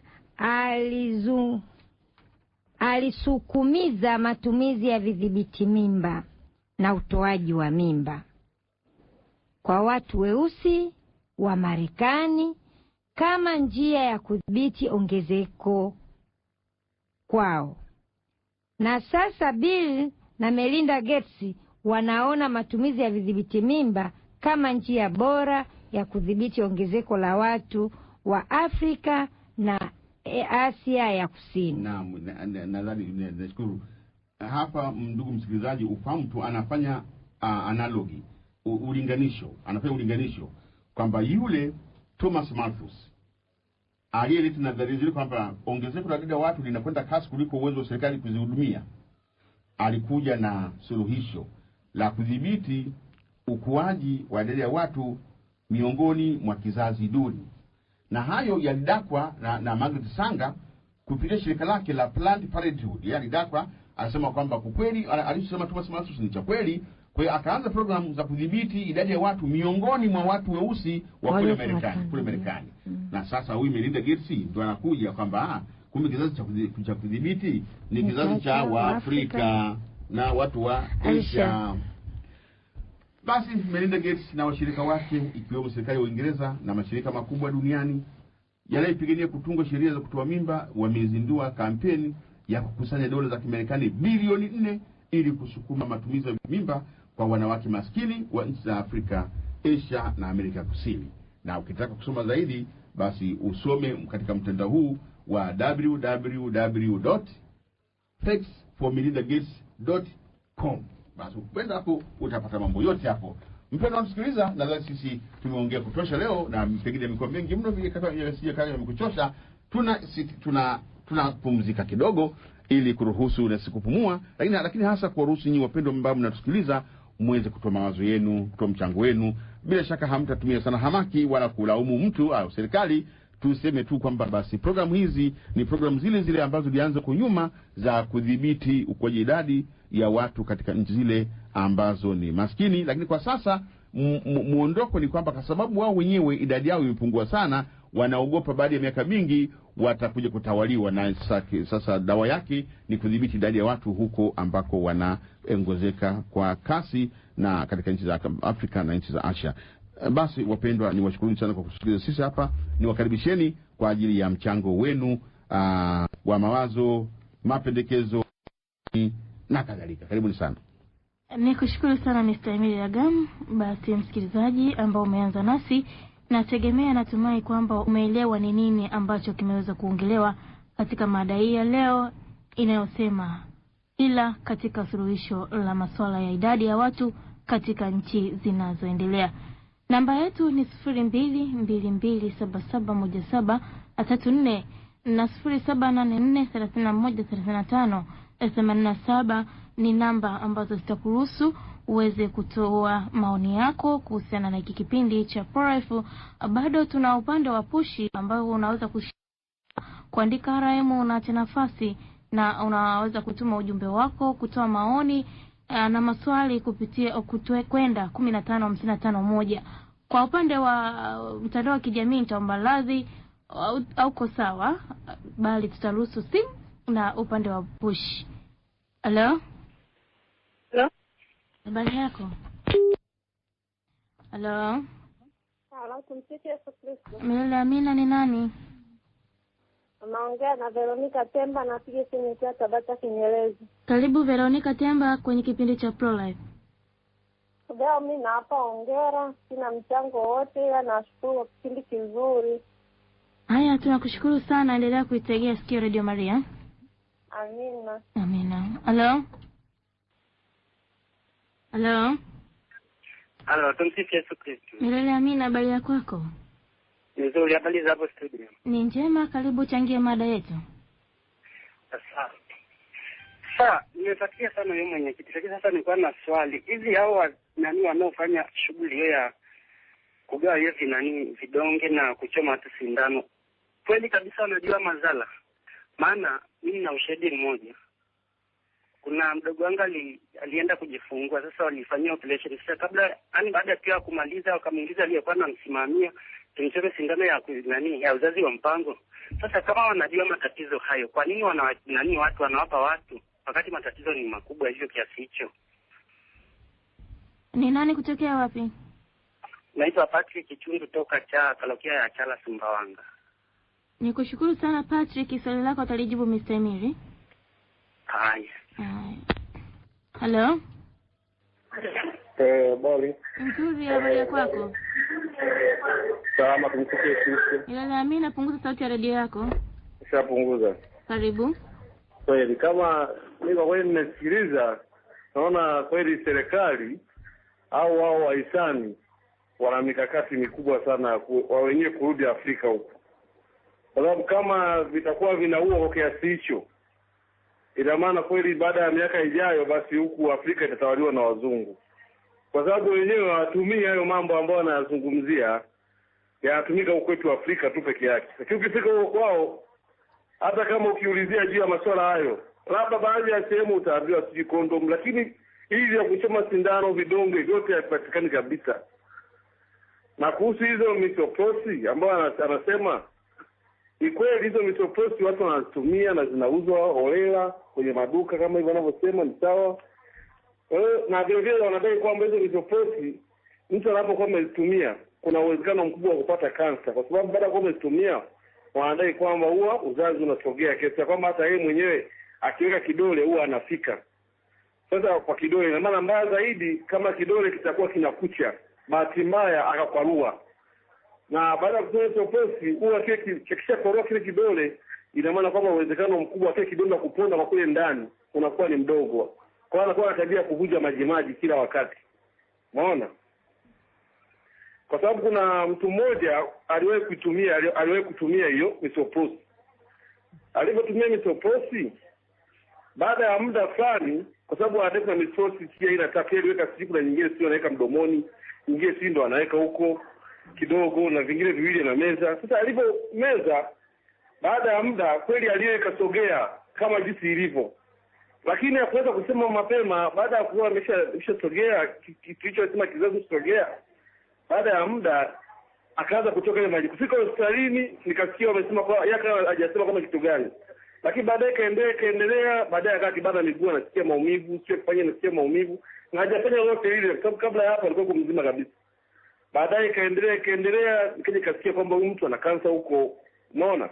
alisukumiza matumizi ya vidhibiti mimba na utoaji wa mimba kwa watu weusi wa Marekani kama njia ya kudhibiti ongezeko kwao. Na sasa Bill na Melinda Gates wanaona matumizi ya vidhibiti mimba kama njia bora ya kudhibiti ongezeko la watu wa Afrika na Asia ya Kusini. Naam, nadhani nashukuru. Hapa ndugu msikilizaji, ufahamu tu anafanya analogi, anafanya ulinganisho kwamba yule Thomas Malthus aliyeleta nadharia zile kwamba ongezeko la idadi ya watu linakwenda kasi kuliko uwezo wa serikali kuzihudumia, alikuja na suluhisho la kudhibiti ukuaji wa idadi ya watu miongoni mwa kizazi duni. Na hayo yalidakwa na Margaret Sanger kupitia shirika lake la Planned Parenthood. Yaani dakwa anasema kwamba kwa kweli alisema Thomas Malthus ni cha kweli, kwa hiyo akaanza programu za kudhibiti idadi ya watu miongoni mwa watu weusi wa kule Marekani. Na sasa huyu Melinda Gates ndio anakuja kwamba kumbe kizazi cha kudhibiti ni kizazi cha Waafrika na watu wa Asia. Basi Melinda Gates na washirika wake ikiwemo serikali ya Uingereza na mashirika makubwa duniani yanayopigania kutunga sheria za kutoa mimba wamezindua kampeni ya kukusanya dola za Kimarekani bilioni 4 ili kusukuma matumizi ya mimba kwa wanawake maskini wa nchi za Afrika, Asia na Amerika Kusini. Na ukitaka kusoma zaidi basi usome katika mtandao huu wa www.thanksformelindagates.com. Basi ukwenda hapo utapata mambo yote hapo. Mpendwa msikiliza, nadhani sisi tumeongea kutosha leo na pengine mko mengi mno vile kaka yamekuchosha. Tunapumzika kidogo ili kuruhusu na sikupumua, lakini hasa kuwaruhusu nyinyi wapendwa ambao mnatusikiliza muweze kutoa mawazo yenu, kutoa mchango wenu. Bila shaka hamtatumia sana hamaki wala kulaumu mtu au serikali. Tuseme tu kwamba basi programu hizi ni programu zile ambazo zilianza kunyuma za kudhibiti ukuaji idadi ya watu katika nchi zile ambazo ni maskini, lakini kwa sasa muondoko ni kwamba kwa sababu wao wenyewe idadi yao imepungua sana, wanaogopa baada ya miaka mingi watakuja kutawaliwa, na sasa dawa yake ni kudhibiti idadi ya watu huko ambako wanaongezeka kwa kasi na katika nchi za Afrika na nchi za Asia. Basi wapendwa, niwashukuru sana kwa kusikiliza sisi hapa. Niwakaribisheni kwa ajili ya mchango wenu wa mawazo, mapendekezo na kadhalika. Karibuni sana. Nikushukuru sana Mr. Emily Agam. Basi msikilizaji ambao umeanza nasi, natumai kwamba umeelewa ni nini ambacho kimeweza kuongelewa katika mada hii ya leo inayosema ila katika suluhisho la masuala ya idadi ya watu katika nchi zinazoendelea. Namba yetu ni 0222771734 na 0784313587 ni namba ambazo zitakuruhusu uweze kutoa maoni yako kuhusiana na hiki kipindi cha Pro-Life. Bado tuna upande wa pushi ambao unaweza kuandika RM, unaacha nafasi na unaweza kutuma ujumbe wako, kutoa maoni na maswali kupitia kwenda 15551. Kwa upande wa mtandao wa kijamii nitaomba radhi au sawa, bali tutaruhusu simu na upande wa push. Hello? Hello? Habari yako? Hello? Tumsikie Yesu Kristo. Milele amina. Ni nani? Naongea na Veronica Temba, napiga simu kwa Tabata Kinyerezi. Karibu Veronica Temba kwenye kipindi cha Pro Life. Leo mimi hapa hongera, sina mchango wote, ila nashukuru kipindi kizuri. Haya, tunakushukuru sana, endelea kuitegea sikio Radio Maria. Amina. Amina. Hello? Hello? Halo, tumsikie Yesu Kristo. Milele amina. Habari ya kwako? Nzuri, habari za hapo studio? Ni njema, karibu changie mada yetu. Asante. Sasa, nimefuatilia sana yeye mwenyekiti. Sasa nilikuwa na swali. Hizi hao nani wanaofanya shughuli hiyo ya kugawa hivi vidonge na kuchoma watu sindano, kweli kabisa wanajua madhara? Maana mimi na ushahidi mmoja. Kuna mdogo wangu alienda kujifungua, sasa walifanyia operation. Sasa kabla baada ya kumaliza wakamuingiza aliyekuwa anamsimamia tumchome sindano ya uzazi wa mpango. Sasa kama wanajua matatizo hayo, kwa nini watu wanawapa watu wakati matatizo ni makubwa hivyo kiasi hicho? Ni nani kutokea wapi? Naitwa Patrick Kichundu toka Kalokia ya Chala Sumbawanga. Nikushukuru sana Patrick, swali lako atalijibu Mr. Emiri. Hai. Hello? Bali. Nzuri, habari ya kwako? Salama, tumsikie Kristo. Milele amina. Punguza sauti ya radio yako. Nishapunguza. Karibu. Kweli, kama mimi kwa kweli nimesikiliza, naona kweli serikali au wao wahisani wana mikakati mikubwa sana wa wenyewe kurudi Afrika huko. Kwa sababu kama vitakuwa vinaua kwa kiasi hicho, ina maana kweli baada ya miaka ijayo basi huku Afrika itatawaliwa na wazungu. Kwa sababu wenyewe watumia hayo mambo ambayo wanazungumzia yanatumika huko kwetu Afrika tu peke yake. Lakini ukifika huko kwao, hata kama ukiulizia juu ya masuala hayo, labda baadhi ya sehemu utaambiwa siji kondom, lakini hizi ya kuchoma sindano, vidonge vyote havipatikani kabisa. Na kuhusu hizo misoprosi ambayo anasema, ni kweli hizo misoprosi watu wanazitumia na zinauzwa holela kwenye maduka kama hivyo wanavyosema, ni sawa. Na vile vile wanadai kwamba hizo misoprosi mtu anapokuwa amezitumia kuna uwezekano mkubwa wa kupata kansa, kwa sababu baada ya kuwa amezitumia wanadai kwamba huwa uzazi unasogea kiasi kwamba hata yeye mwenyewe akiweka kidole huwa anafika. Sasa kwa kidole, na maana mbaya zaidi kama kidole kitakuwa kinakucha, bahati mbaya akakwarua. Na baada ya kutoa misoprosi huwa kisha koroa kile kidole, ina maana kwamba uwezekano mkubwa wa kile kidole kupona kwa kule ndani unakuwa ni mdogo. Kwa hiyo anakuwa na tabia kuvuja maji kila wakati. Unaona? Kwa sababu kuna mtu mmoja aliwahi kutumia hiyo misoprosi. Alipotumia misoprosi, baada ya muda fulani, kwa sababu anataka na misoprosi pia ina tafsiri aliweka siku na nyingine sio anaweka mdomoni, nyingine si ndo anaweka huko kidogo na vingine viwili na meza. Sasa alipomeza, baada ya muda kweli aliweka sogea kama jinsi ilivyo. Lakini hakuweza kusema mapema baada ya kuwa ameshasogea kilichosema kizazi sogea. Baada ya muda akaanza kutoka ile maji. Kufika hospitalini nikasikia wamesema kwa yake hajasema kama kitu gani. Lakini baadaye kaendelea, baadaye akati bana miguu anasikia maumivu, sio kufanya nasikia maumivu. Na hajafanya lolote ile sababu kabla ya hapo alikuwa mzima kabisa. Baadaye kaendelea nikaje kasikia kwamba huyu mtu ana kansa huko. Unaona?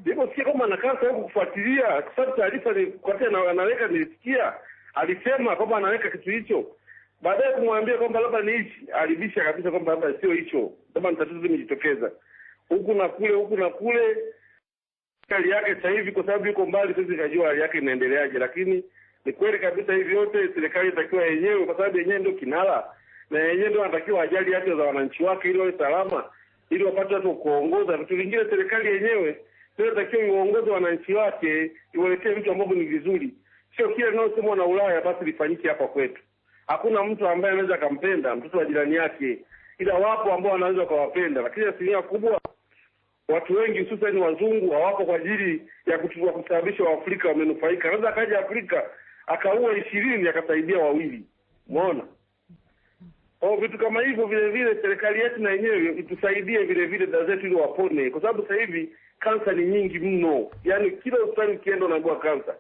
Ndipo sikia kama ana kansa huko, kufuatilia kwa sababu taarifa ni kwa tena anaweka nilisikia alisema kwamba anaweka kitu hicho. Baadaye kumwambia kwamba labda ni hichi, alibisha kabisa kwamba labda sio hicho. Kama ni tatizo limejitokeza. Huku na kule hali yake sasa hivi, kwa sababu yuko mbali sisi kujua hali yake inaendeleaje, lakini ni kweli kabisa hivi yote serikali inatakiwa yenyewe, kwa sababu yenyewe ndio kinara na yenyewe ndio anatakiwa ajali haki za wananchi wake ili wawe salama, ili wapate watu kuongoza. Vitu vingine serikali yenyewe ndio inatakiwa iongoze wananchi wake, iwaletee vitu ambavyo ni vizuri. Sio kile linalosemwa na Ulaya basi lifanyike hapa kwetu. Hakuna mtu ambaye anaweza kumpenda mtoto wa jirani yake, ila wapo ambao wanaweza kuwapenda, lakini asilimia kubwa watu wengi hususan wazungu hawapo kwa ajili ya kusababisha Waafrika wamenufaika. Anaweza kaja Afrika akaua 20 akasaidia 2. Umeona? Au vitu kama hivyo vile vile serikali yetu na yenyewe itusaidie vile vile dada zetu ili wapone, kwa sababu sasa hivi kansa ni nyingi mno. Yaani kila hospitali ukienda unaambiwa kansa.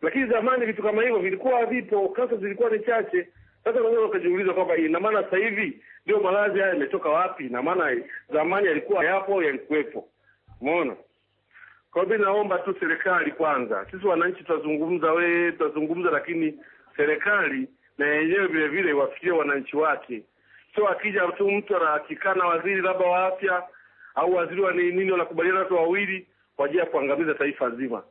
Lakini zamani vitu kama hivyo vilikuwa havipo, kansa zilikuwa ni chache. Sasa unaweza ukajiuliza kwamba ina maana sasa hivi ndio maradhi haya yametoka wapi? Na maana zamani yalikuwa yapo, yalikuwepo. Umeona? Kwa hivyo naomba tu serikali kwanza. Sisi wananchi tutazungumza, lakini serikali na yenyewe vile vile wafikie wananchi wake. Sio akija tu mtu anakikana waziri labda wa afya au waziri wa nini wanakubaliana watu wawili kwa ajili ya kuangamiza taifa zima.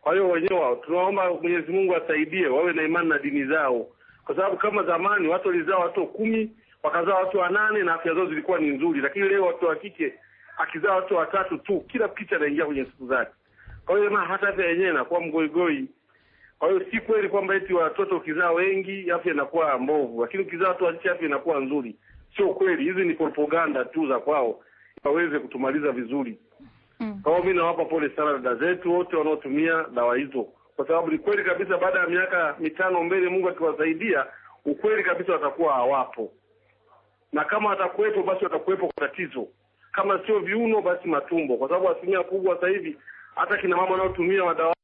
Kwa hiyo wenyewe tunaomba Mwenyezi Mungu asaidie wawe na imani na dini zao. Kwa sababu kama zamani watu walizaa watu 10, wakazaa watu 8 na afya zao zilikuwa ni nzuri, lakini leo watu wa kike akizaa watu 3 tu kila picha anaingia kwenye siku zake. Kwa hiyo hata afya yenyewe inakuwa mgoigoi. Kwa hiyo si kweli kwamba eti watoto ukizaa wengi afya inakuwa mbovu, lakini ukizaa watu wachache afya inakuwa nzuri. Sio kweli, hizi ni propaganda tu za kwao waweze kutumaliza vizuri. Kwa hiyo mimi nawapa pole sana dada zetu wote wanaotumia dawa hizo, kwa sababu ni kweli kabisa baada ya miaka 5 mbele Mungu akiwasaidia, ukweli kabisa watakuwa hawapo. Na kama watakuwepo basi watakuwepo kwa tatizo. Kama sio viuno basi matumbo, kwa sababu asilimia kubwa sasa hivi hata kina mama wanaotumia madawa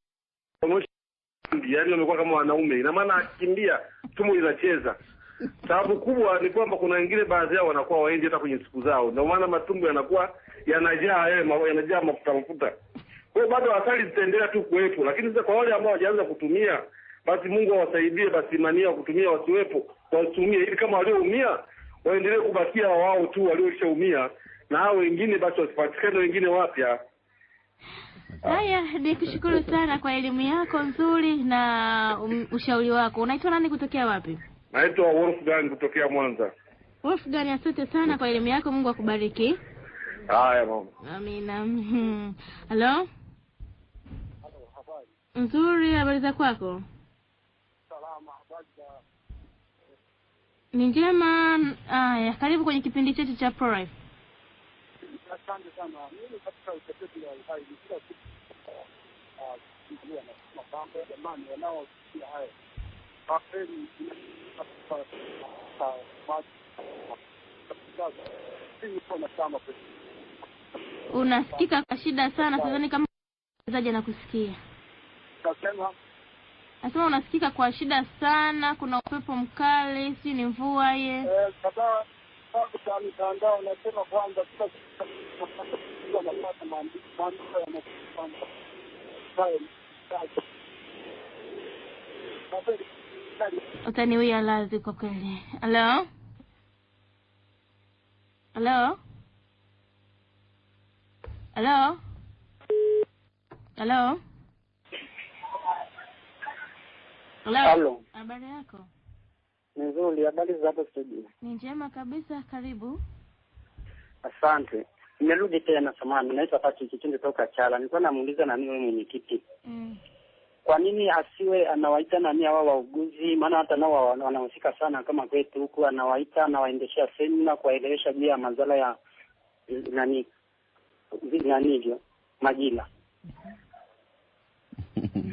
yaani wamekuwa kama wanaume. Ina maana akikimbia tumbo linacheza. Sababu kubwa ni kwamba kuna wengine baadhi yao wanakuwa waendi hata kwenye siku zao. Ndio maana matumbo yanakuwa yanajaa mafuta. Kwa hiyo bado athari zitaendelea tu kuwepo, lakini sasa kwa wale ambao hawajaanza kutumia basi Mungu awasaidie, basi imani ya kutumia wasiwepo, wasitumie ili kama walioumia waendelee kubakia wao tu walioshaumia, na hao wengine basi wasipatikane wengine wapya. Haya, nikushukuru sana kwa elimu yako nzuri na ushauri wako. Unaitwa nani kutokea wapi? Naitwa Wolfgang kutokea Mwanza. Wolfgang, asante sana kwa elimu yako, Mungu akubariki. Haya mama. Amina. Hello? Nzuri, habari za kwako? Salama, habari za. Ni njema. Haya, karibu kwenye kipindi chetu cha Pro Life. Asante sana. Mimi katika utetezi wa uhai ni kila kitu ndio na mambo ya jamani wanaosikia haya. Hapeni unasikika kwa shida sana, sidhani kama mzaji na kusikia. Nasema unasikika kwa shida sana, kuna upepo mkali, si ni mvua ye. Kadhaa kwa mitandao nasema kwanza kila kitu napata maandiko yanayofanya. Utaniwia lazi kwa kweli. Hello? Hello? Hello? Hello? Hello. Habari yako? Nzuri, habari za hapo studio? Ni njema kabisa, karibu. Asante. Nimerudi tena samani, naitwa Patrick Kitinde kutoka Chala. Nilikuwa namuuliza nani wewe mwenyekiti. Kwa nini asiwe anawaita nani hao wauguzi? Maana hata nao wanahusika sana kama kwetu huku, anawaita na waendeshea semina kuwaelewesha juu ya madhara ya nani hivyo majina.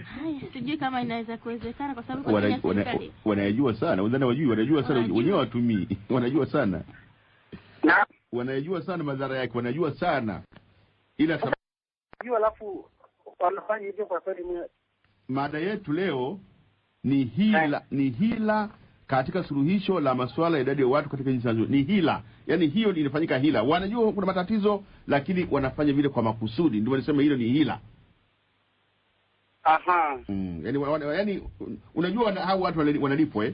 Haya, sijui kama inaweza kuwezekana kwa sababu kwa serikali wanajua sana, wanajua sana wenyewe watumii, wanajua sana. Na wanajua sana madhara yake, wanajua sana. Ila sababu alafu wanafanya hivyo kwa kweli. Mada yetu leo ni hila katika suluhisho la masuala ya idadi ya watu katika nchi zangu. Ni hila. Yaani hiyo inafanyika hila. Wanajua kuna matatizo lakini wanafanya vile kwa makusudi. Ndio wanasema hilo ni hila. Aha. Yaani unajua hao watu wanalipwa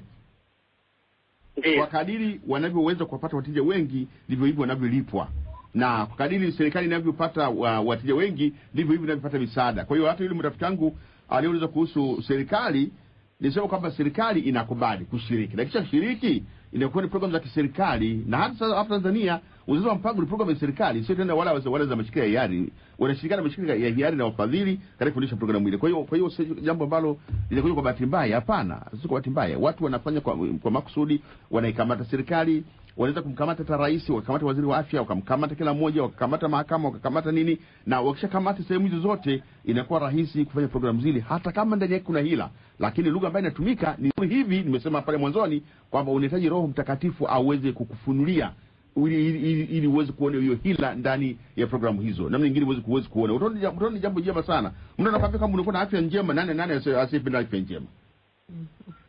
kwa kadiri wanavyoweza kupata wateja wengi ndivyo hivyo wanavyolipwa. Na kwa kadiri serikali inavyopata wateja wengi ndivyo hivyo inavyopata misaada. Kwa hiyo hata yule mtafiti wangu aliuliza kuhusu serikali, nisema kwamba serikali inakubali kushiriki. Na kisha kushiriki inakuwa ni program za kiserikali, na hata sasa hapa Tanzania uzazi wa mpango ni program ya serikali, sio tena wala za mashirika ya hiari. Wanashirikiana na mashirika ya hiari na wafadhili katika kufundisha programu ile. Kwa hiyo sio jambo ambalo linakuja kwa bahati mbaya, hapana. Sio kwa bahati mbaya. Watu wanafanya kwa makusudi, wanaikamata serikali wanaweza kumkamata hata rais, wakamata waziri wa afya, wakamkamata kila mmoja, wakakamata mahakama, wakakamata nini, na wakishakamata sehemu hizo zote inakuwa rahisi kufanya programu zile, hata kama ndani yake kuna hila. Lakini lugha ambayo inatumika ni hivi, nimesema pale mwanzoni kwamba unahitaji Roho Mtakatifu aweze kukufunulia ili uweze kuona hiyo hila ndani ya programu hizo. Namna nyingine uweze kuona. Utaona jambo jema sana. Mtu anakwambia kama unakuwa na afya njema, nani asiyependa afya njema?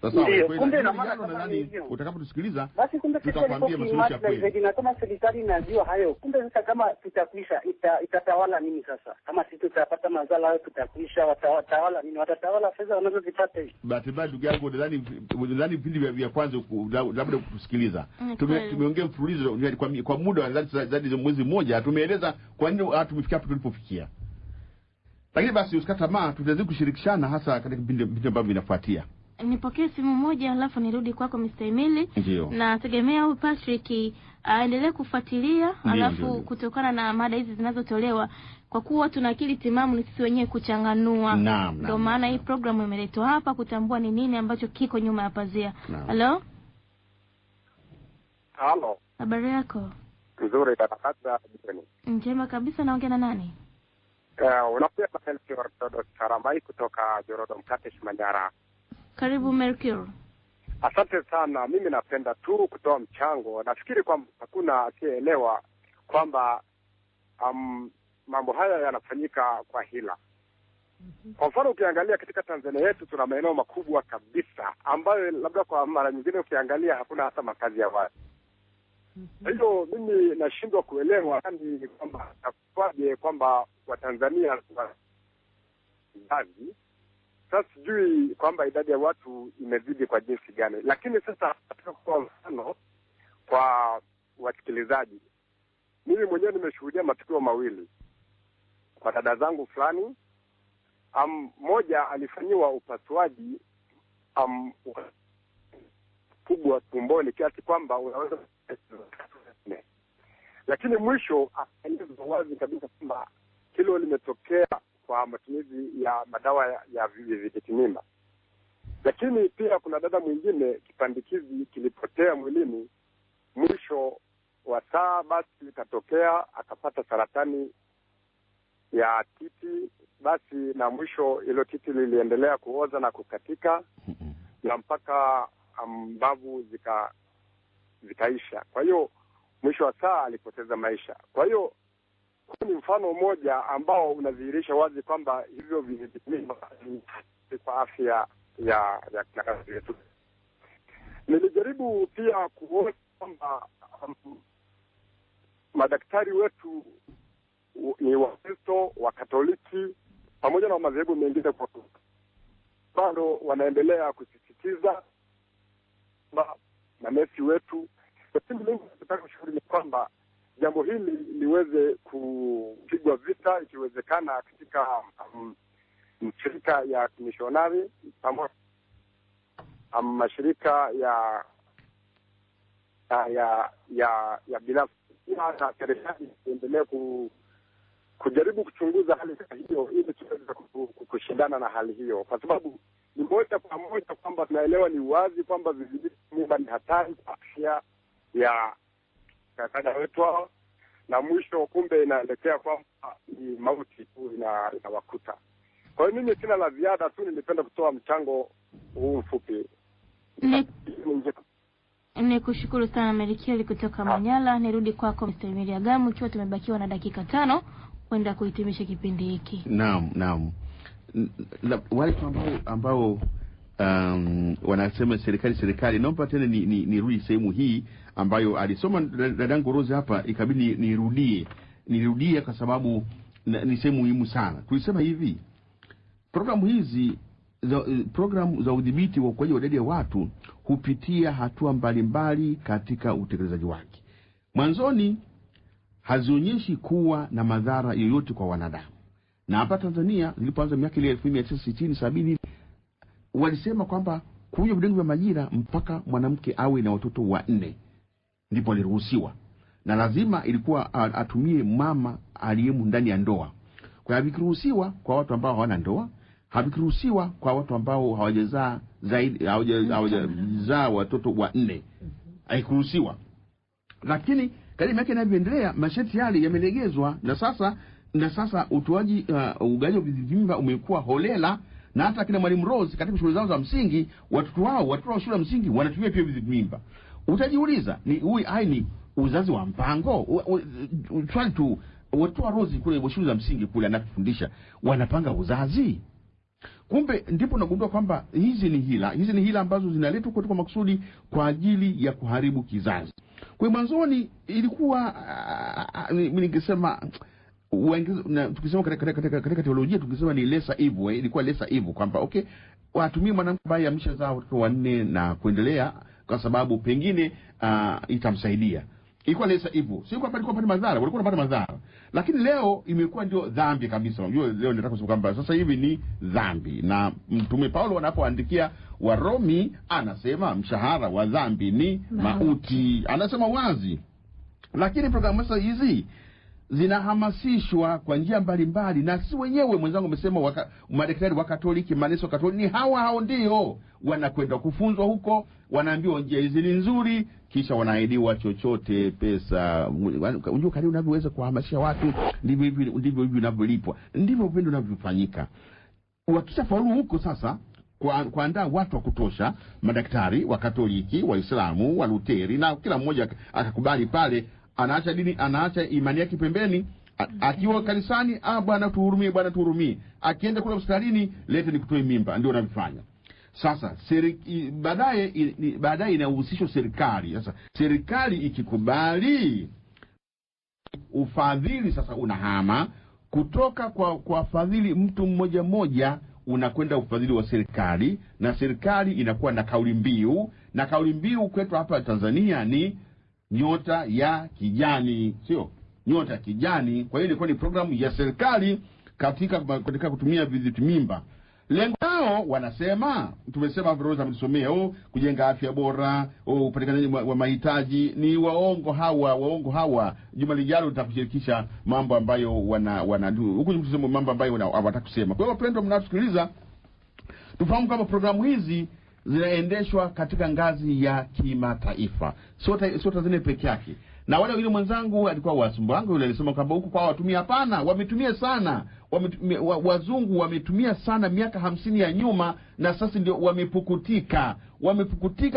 Sasa kumbe na maana nadhani utakapotusikiliza basi kumbe tutakwambia masuluhisho ya kweli. Na kama serikali inajua hayo, kumbe sasa kama tutakwisha itatawala nini sasa? Kama sisi tutapata mazala hayo tutakwisha, watatawala nini? Watatawala fedha wanazozipata hizo. Bahati mbaya ndugu yangu, nadhani vipindi vya kwanza labda kutusikiliza. Tumeongea mfululizo kwa muda wa zaidi ya mwezi mmoja, tumeeleza kwa nini tumefikia hapo tulipofikia. Lakini basi usikate tamaa, tutazidi kushirikishana hasa katika vipindi ambavyo vinafuatia. Nipokee simu moja alafu nirudi kwako Mr. Emily. Na tegemea huyu Patrick aendelee kufuatilia, alafu kutokana na mada hizi zinazotolewa, kwa kuwa tuna akili timamu ni sisi wenyewe kuchanganua. Ndio maana hii programu imeletwa hapa kutambua ni nini ambacho kiko nyuma ya pazia. Hello? Halo. Habari yako? Nzuri kabisa. Njema kabisa, naongea na nani? Unapiga na Melchior Saramai kutoka Jorodom Katesh Manyara. Karibu Melchior. Asante sana. Mimi napenda tu kutoa mchango. Nafikiri kwamba hakuna asiyeelewa kwamba mambo haya yanafanyika kwa hila. Kwa mfano ukiangalia katika Tanzania yetu tuna maeneo makubwa kabisa ambayo labda kwa mara nyingine ukiangalia hakuna hata makazi ya watu. Hiyo mimi nashindwa kuelewa ni kwamba takuwaje kwamba Watanzania idadi sasa sijui kwamba idadi ya watu imezidi kwa jinsi gani. Lakini sasa kwa mfano kwa wasikilizaji, mimi mwenyewe nimeshuhudia matukio mawili kwa dada zangu fulani. Mmoja alifanyiwa upasuaji kubwa tumboni kiasi kwamba unaweza, lakini mwisho akaeleza wazi kabisa kwamba hilo limetokea kwa matumizi ya madawa ya vijitimimba. Lakini pia kuna dada mwingine kipandikizi kilipotea mwilini, mwisho wa saa basi ikatokea akapata saratani ya titi, basi na mwisho ilo titi liliendelea kuoza na kukatika na mpaka mbavu zikaisha. Kwa hiyo mwisho wa saa alipoteza maisha. Kwa hiyo huu ni mfano mmoja ambao unadhihirisha wazi kwamba hivyo vijitimimba kwa afya ya kazi yetu. Nilijaribu pia kuona kwamba madaktari wetu ni Wakristo, wa Katoliki pamoja na madhehebu mengine kwa bado wanaendelea kusisitiza na nesi wetu. Lakini mimi nataka kushauri kwamba jambo hili liweze kupigwa vita ikiwezekana katika mashirika ya mishonari pamoja mashirika ya binafsi, na serikali iendelee kujaribu kuchunguza hali hiyo ili tuweze kushindana na hali hiyo, kwa sababu ni moja kwa moja kwamba tunaelewa ni wazi kwamba vijitimimba ni hatari kwa afya ya dada wetu, na mwisho kumbe inaelekea kwamba ni mauti tu inawakuta. Kwa hiyo mimi sina la ziada, tu nilipenda kutoa mchango huu mfupi. Nikushukuru sana Merikieli kutoka Manyala. Nirudi kwako Mr. Miriagamu, ikiwa tumebakiwa na dakika 5 kwenda kuhitimisha kipindi hiki. Naam. Wale ambao wanasema serikali, naomba tena nirudi sehemu hii ambayo alisoma dadangu Rose hapa, ikabidi nirudie kwa sababu ni sehemu muhimu sana. Tulisema hivi, programu za udhibiti wa ukuaji wa idadi ya watu hupitia hatua mbalimbali katika utekelezaji wake. Mwanzoni hazionyeshi kuwa na madhara yoyote kwa wanadamu. Na hapa Tanzania zilipoanza miaka ile 1960-70 walisema kwamba kuja vidonge vya majira mpaka mwanamke awe na watoto 4 ndipo aliruhusiwa, na lazima ilikuwa atumie mama aliyemu ndani ya ndoa. Kwa hiyo havikiruhusiwa kwa watu ambao hawana ndoa, havikiruhusiwa kwa watu ambao hawajazaa watoto 4. Haikuruhusiwa. lakini kadri miaka inavyoendelea masharti yale yamelegezwa, na sasa utoaji ugaji wa vimba umekuwa holela, na hata kina Mwalimu Rose katika shule zao za msingi watoto wa shule ya msingi wanatumia pia vimba. Utajiuliza ni uzazi wa mpango? Swali tu, watu wa Rose kule shule za msingi kule anafundisha wanapanga uzazi? Kumbe ndipo nagundua kwamba hizi ni hila ambazo zinaletwa kwa makusudi kwa ajili ya kuharibu kizazi. Kwa mwanzoni ilikuwa ningesema tukisema katika teolojia tukisema ni lesser evil, ilikuwa lesser evil kwamba okay, watumie mwanamke ambaye ameshazaa watoto 4 na kuendelea kwa sababu pengine itamsaidia. Ilikuwa lesser evil. Sio kwamba ilikuwa pale madhara, walikuwa wanapata madhara. Lakini leo imekuwa ndio dhambi kabisa. Unajua leo nataka kusema kwamba sasa hivi ni dhambi. Na Mtume Paulo anapoandikia Warumi anasema mshahara wa dhambi ni mauti. Anasema wazi. Lakini programu hizi zinahamasishwa kwa njia mbalimbali, na si wenyewe mwenzangu umesema madaktari wa Katoliki, maneso Katoliki ni hao ndio wanakwenda kufunzwa huko, wanaambiwa njia hizi ni nzuri, kisha wanaahidiwa chochote, pesa. Unajua kadri unavyoweza kuhamasisha watu ndivyo unavyolipwa, ndivyo upendo unavyofanyika. Wakishafaulu huko sasa kuandaa watu wa kutosha, madaktari wa Katoliki, Waislamu, wa Luteri, na kila mmoja akakubali pale, anaacha imani yake pembeni, akiwa kanisani bwana tuhurumie, akienda kule hospitalini lete nikutoe mimba, ndio wanafanya. Sasa baadaye inahusishwa serikali. Sasa serikali ikikubali, ufadhili sasa unahama kutoka kwa fadhili mtu mmoja unakwenda ufadhili wa serikali, na serikali inakuwa na kauli mbiu kwetu hapa Tanzania ni nyota ya kijani, sio nyota ya kijani. Kwa hiyo ilikuwa ni programu ya serikali katika kutumia vizuizi mimba. Lengo lao wanasema, tumesema Rosa amesomea kujenga afya bora, upatikanaji wa mahitaji. Ni waongo hawa. Juma lijalo nitakushirikisha mambo ambayo huko tunasema mambo ambayo hawataka kusema. Kwa hiyo wapendwa mnasikiliza, tufahamu kama programu hizi zinaendeshwa katika ngazi ya kimataifa, sio Tanzania peke yake. Na wale yule mwenzangu alikuwa Wasumbango yule alisema kwamba huko kwa watumia, hapana, wametumia sana. Wazungu wametumia sana miaka 50 ya nyuma, na sasa ndio wamepukutika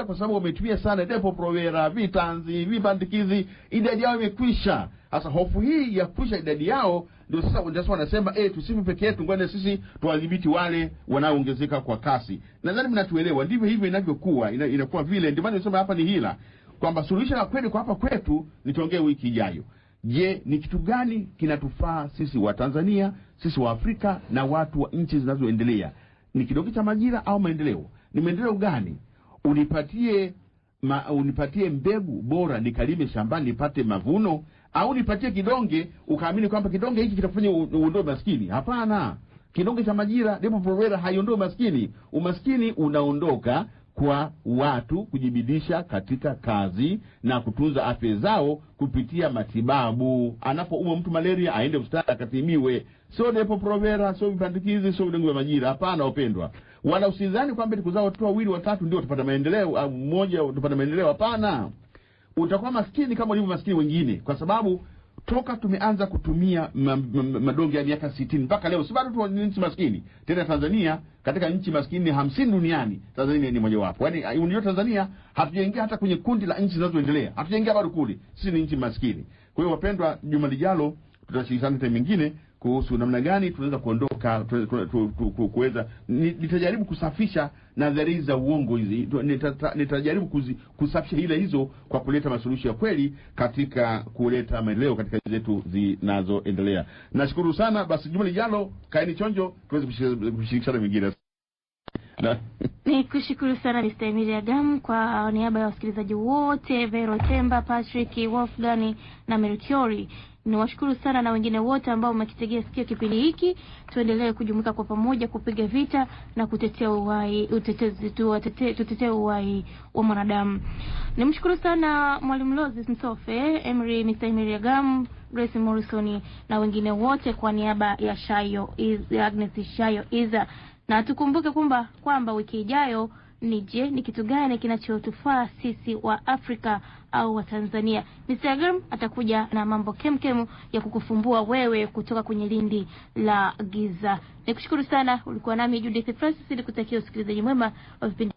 kwa sababu wametumia sana Depo-Provera, vitanzi, vibandikizi, idadi yao imekwisha. Sasa hofu hii ya kwisha idadi yao ndio sasa wanasema tusifu peke yetu, ngoja sisi tuwadhibiti wale wanaoongezeka kwa kasi. Nadhani mnatuelewa, ndivyo hivyo inavyokuwa, inakuwa vile. Ndio maana nasema hapa ni hila, kwamba suluhisho la kweli kwa hapa kwetu nitaongea wiki ijayo. Je, ni kitu gani kinatufaa sisi wa Tanzania, sisi wa Afrika na watu wa nchi zinazoendelea? Ni kidonge cha majira au maendeleo? Ni maendeleo gani? Unipatie mbegu bora nikalime shambani nipate mavuno, au nipatie kidonge ukaamini kwamba kidonge hiki kitafanya uondoe maskini? Hapana. Kidonge cha majira Depo-Provera haiondoe maskini. Umaskini unaondoka kwa watu kujibidisha katika kazi na kutunza afya zao kupitia matibabu. Anapoumwa mtu malaria aende hospitali akatimiwe, sio Depo-Provera, sio vipandikizi, sio vidonge vya majira. Hapana wapendwa, wala usidhani kwamba tukuzao watoto 2 watatu ndio utapata maendeleo, au mmoja utapata maendeleo. Hapana, utakuwa maskini kama ulivyo maskini wengine, kwa sababu toka tumeanza kutumia madonge ya miaka 60 mpaka leo si bado tu ni nchi maskini. Tena Tanzania katika nchi maskini 50 duniani, Tanzania ni moja wapo. Yaani unajua Tanzania hatujaingia hata kwenye kundi la nchi zinazoendelea, hatujaingia bado kule, sisi ni nchi maskini. Kwa hiyo wapendwa, juma lijalo tutashirikiana tena mengine kuhusu namna gani tunaweza kuondoka, kuweza nitajaribu kusafisha nadharia za uongo hizi. Nitajaribu kusafisha hizo kwa kuleta masuluhisho ya kweli katika kuleta maendeleo katika nchi zetu zinazoendelea. Nashukuru sana. Basi juma lijalo kaeni chonjo tuweze kushirikishana mengine. Ni kushukuru sana Mr. Emilia Gamu kwa niaba ya wasikilizaji wote, Vero Temba, Patrick, Wolfgang na Mercury. Niwashukuru sana na wengine wote ambao mmekitegea sikio kipindi hiki. Tuendelee kujumuika kwa pamoja kupiga vita na kutetea tutetee uhai wa mwanadamu. Nimshukuru sana Mwalimu Rose Msofe, Mr. Emilia Gamu, Grace Morrison na wengine wote kwa niaba ya Agnes Shayo Iza. Na tukumbuke kwamba wiki ijayo ni je, ni kitu gani kinachotufaa sisi wa Afrika au wa Tanzania? Mr. Agam atakuja na mambo kemkemu ya kukufumbua wewe kutoka kwenye lindi la giza. Nikushukuru sana, ulikuwa nami Judith Francis, nikutakia usikilizaji mwema wa vipindi